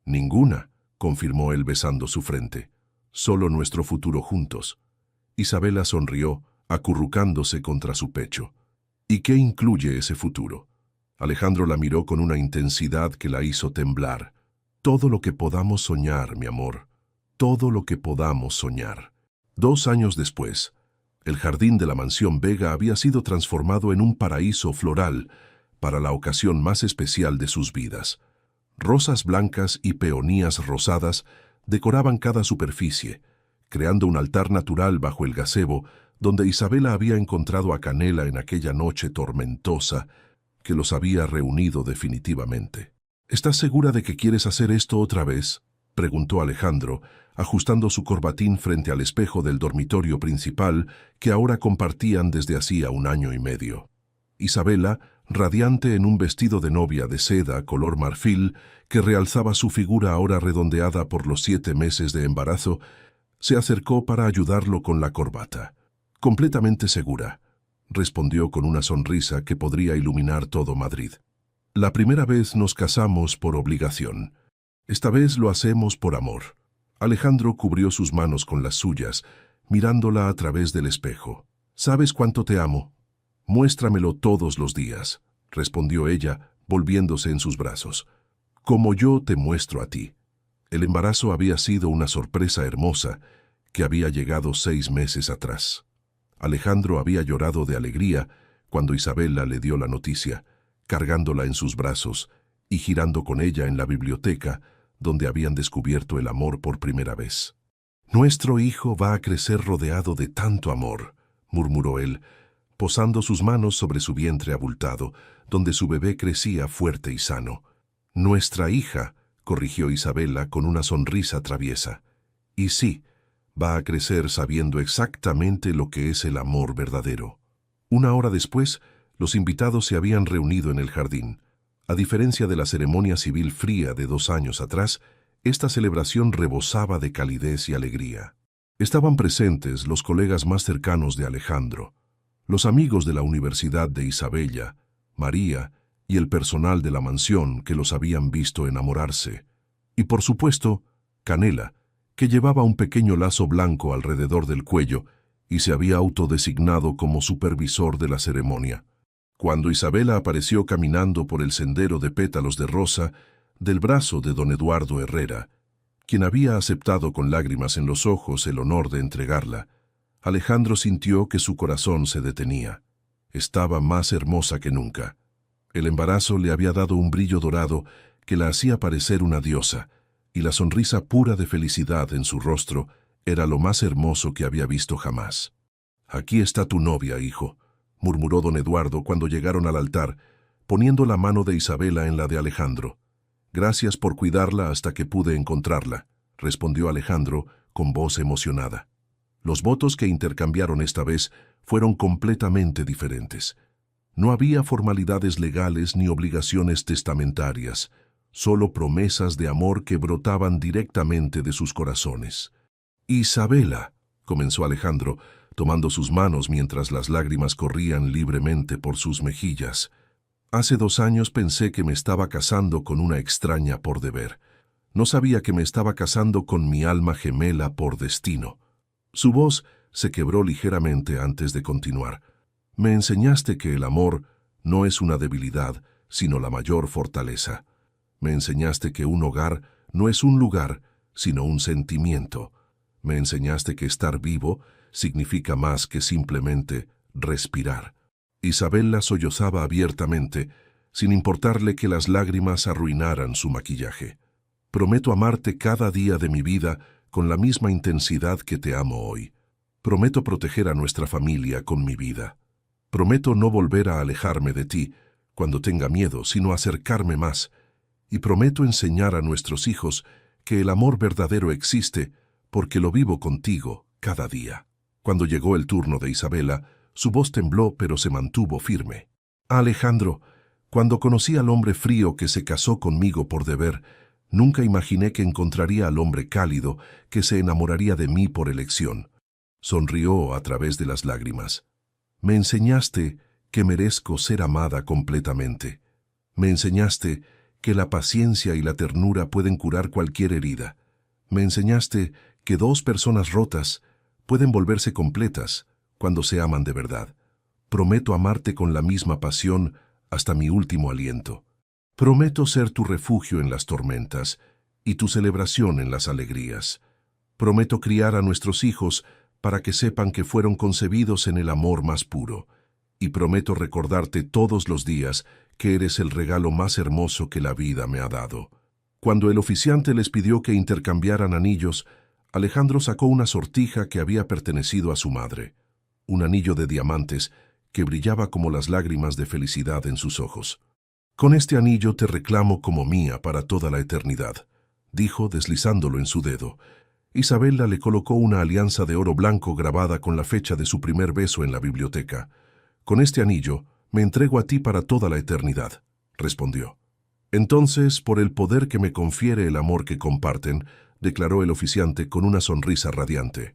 «Ninguna», confirmó él besando su frente. «Solo nuestro futuro juntos». Isabela sonrió, acurrucándose contra su pecho. «¿Y qué incluye ese futuro?». Alejandro la miró con una intensidad que la hizo temblar. «Todo lo que podamos soñar, mi amor. Todo lo que podamos soñar». 2 años después, el jardín de la mansión Vega había sido transformado en un paraíso floral para la ocasión más especial de sus vidas. Rosas blancas y peonías rosadas Decoraban cada superficie, creando un altar natural bajo el gazebo donde Isabela había encontrado a Canela en aquella noche tormentosa que los había reunido definitivamente. ¿Estás segura de que quieres hacer esto otra vez?, preguntó Alejandro, ajustando su corbatín frente al espejo del dormitorio principal que ahora compartían desde hacía 1 año y medio. Isabela, radiante en un vestido de novia de seda color marfil que realzaba su figura ahora redondeada por los 7 meses de embarazo, se acercó para ayudarlo con la corbata. «Completamente segura», respondió con una sonrisa que podría iluminar todo Madrid. «La primera vez nos casamos por obligación. Esta vez lo hacemos por amor». Alejandro cubrió sus manos con las suyas, mirándola a través del espejo. «¿Sabes cuánto te amo? Muéstramelo todos los días», respondió ella, volviéndose en sus brazos. «Como yo te muestro a ti». El embarazo había sido una sorpresa hermosa que había llegado 6 meses atrás. Alejandro había llorado de alegría cuando Isabela le dio la noticia, cargándola en sus brazos y girando con ella en la biblioteca, donde habían descubierto el amor por primera vez. «Nuestro hijo va a crecer rodeado de tanto amor», murmuró él, posando sus manos sobre su vientre abultado, donde su bebé crecía fuerte y sano. «Nuestra hija», corrigió Isabela con una sonrisa traviesa. «Y sí, va a crecer sabiendo exactamente lo que es el amor verdadero». 1 hora después, los invitados se habían reunido en el jardín. A diferencia de la ceremonia civil fría de 2 años atrás, esta celebración rebosaba de calidez y alegría. Estaban presentes los colegas más cercanos de Alejandro, los amigos de la Universidad de Isabella, María y el personal de la mansión que los habían visto enamorarse. Y por supuesto, Canela, que llevaba un pequeño lazo blanco alrededor del cuello y se había autodesignado como supervisor de la ceremonia. Cuando Isabela apareció caminando por el sendero de pétalos de rosa, del brazo de don Eduardo Herrera, quien había aceptado con lágrimas en los ojos el honor de entregarla, Alejandro sintió que su corazón se detenía. Estaba más hermosa que nunca. El embarazo le había dado un brillo dorado que la hacía parecer una diosa, y la sonrisa pura de felicidad en su rostro era lo más hermoso que había visto jamás. «Aquí está tu novia, hijo», murmuró don Eduardo cuando llegaron al altar, poniendo la mano de Isabela en la de Alejandro. «Gracias por cuidarla hasta que pude encontrarla», respondió Alejandro con voz emocionada. Los votos que intercambiaron esta vez fueron completamente diferentes. No había formalidades legales ni obligaciones testamentarias, solo promesas de amor que brotaban directamente de sus corazones. «Isabela», comenzó Alejandro, tomando sus manos mientras las lágrimas corrían libremente por sus mejillas. «Hace 2 años pensé que me estaba casando con una extraña por deber. No sabía que me estaba casando con mi alma gemela por destino». Su voz se quebró ligeramente antes de continuar. «Me enseñaste que el amor no es una debilidad, sino la mayor fortaleza. Me enseñaste que un hogar no es un lugar, sino un sentimiento. Me enseñaste que estar vivo significa más que simplemente respirar». Isabela sollozaba abiertamente, sin importarle que las lágrimas arruinaran su maquillaje. «Prometo amarte cada día de mi vida con la misma intensidad que te amo hoy. Prometo proteger a nuestra familia con mi vida. Prometo no volver a alejarme de ti cuando tenga miedo, sino acercarme más. Y prometo enseñar a nuestros hijos que el amor verdadero existe porque lo vivo contigo cada día». Cuando llegó el turno de Isabela, su voz tembló pero se mantuvo firme. «Alejandro, cuando conocí al hombre frío que se casó conmigo por deber, nunca imaginé que encontraría al hombre cálido que se enamoraría de mí por elección». Sonrió a través de las lágrimas. «Me enseñaste que merezco ser amada completamente. Me enseñaste que la paciencia y la ternura pueden curar cualquier herida. Me enseñaste que 2 personas rotas pueden volverse completas cuando se aman de verdad. Prometo amarte con la misma pasión hasta mi último aliento. Prometo ser tu refugio en las tormentas y tu celebración en las alegrías. Prometo criar a nuestros hijos para que sepan que fueron concebidos en el amor más puro. Y prometo recordarte todos los días que eres el regalo más hermoso que la vida me ha dado». Cuando el oficiante les pidió que intercambiaran anillos, Alejandro sacó una sortija que había pertenecido a su madre, un anillo de diamantes que brillaba como las lágrimas de felicidad en sus ojos. «Con este anillo te reclamo como mía para toda la eternidad», dijo deslizándolo en su dedo. Isabela le colocó una alianza de oro blanco grabada con la fecha de su primer beso en la biblioteca. «Con este anillo me entrego a ti para toda la eternidad», respondió. «Entonces, por el poder que me confiere el amor que comparten», declaró el oficiante con una sonrisa radiante,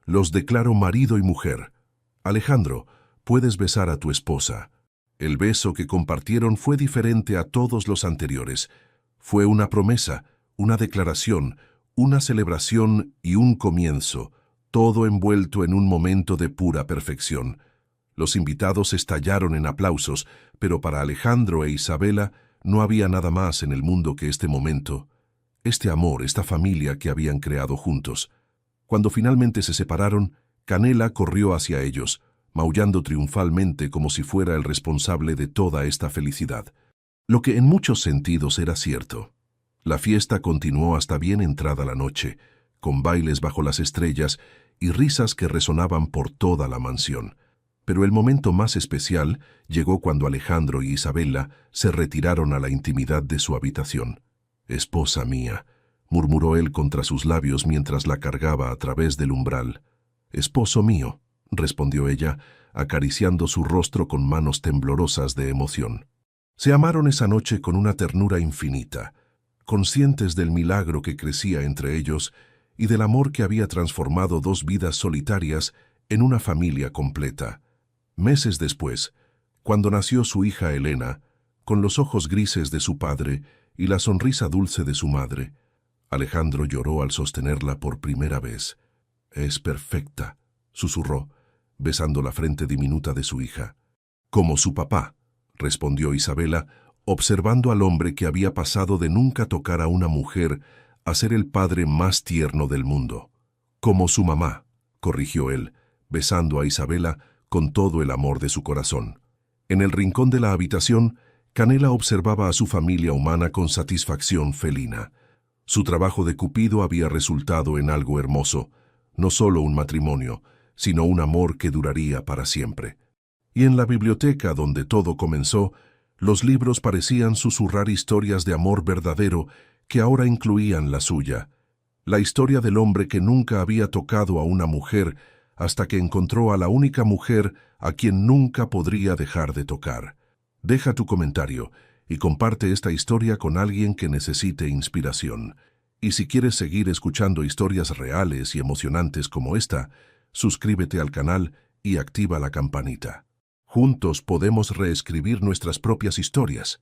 «los declaro marido y mujer. Alejandro, puedes besar a tu esposa». El beso que compartieron fue diferente a todos los anteriores. Fue una promesa, una declaración, una celebración y un comienzo, todo envuelto en un momento de pura perfección. Los invitados estallaron en aplausos, pero para Alejandro e Isabela no había nada más en el mundo que este momento, este amor, esta familia que habían creado juntos. Cuando finalmente se separaron, Canela corrió hacia ellos, maullando triunfalmente como si fuera el responsable de toda esta felicidad. Lo que en muchos sentidos era cierto. La fiesta continuó hasta bien entrada la noche, con bailes bajo las estrellas y risas que resonaban por toda la mansión. Pero el momento más especial llegó cuando Alejandro y Isabela se retiraron a la intimidad de su habitación. «Esposa mía», murmuró él contra sus labios mientras la cargaba a través del umbral. «Esposo mío», respondió ella, acariciando su rostro con manos temblorosas de emoción. Se amaron esa noche con una ternura infinita, conscientes del milagro que crecía entre ellos y del amor que había transformado dos vidas solitarias en una familia completa. Meses después, cuando nació su hija Elena, con los ojos grises de su padre y la sonrisa dulce de su madre, Alejandro lloró al sostenerla por primera vez. «Es perfecta», susurró, besando la frente diminuta de su hija. «Como su papá», respondió Isabela, observando al hombre que había pasado de nunca tocar a una mujer a ser el padre más tierno del mundo. «Como su mamá», corrigió él, besando a Isabela con todo el amor de su corazón. En el rincón de la habitación, Canela observaba a su familia humana con satisfacción felina. Su trabajo de cupido había resultado en algo hermoso, no solo un matrimonio, sino un amor que duraría para siempre. Y en la biblioteca donde todo comenzó, los libros parecían susurrar historias de amor verdadero que ahora incluían la suya. La historia del hombre que nunca había tocado a una mujer hasta que encontró a la única mujer a quien nunca podría dejar de tocar. Deja tu comentario y comparte esta historia con alguien que necesite inspiración. Y si quieres seguir escuchando historias reales y emocionantes como esta, suscríbete al canal y activa la campanita. Juntos podemos reescribir nuestras propias historias.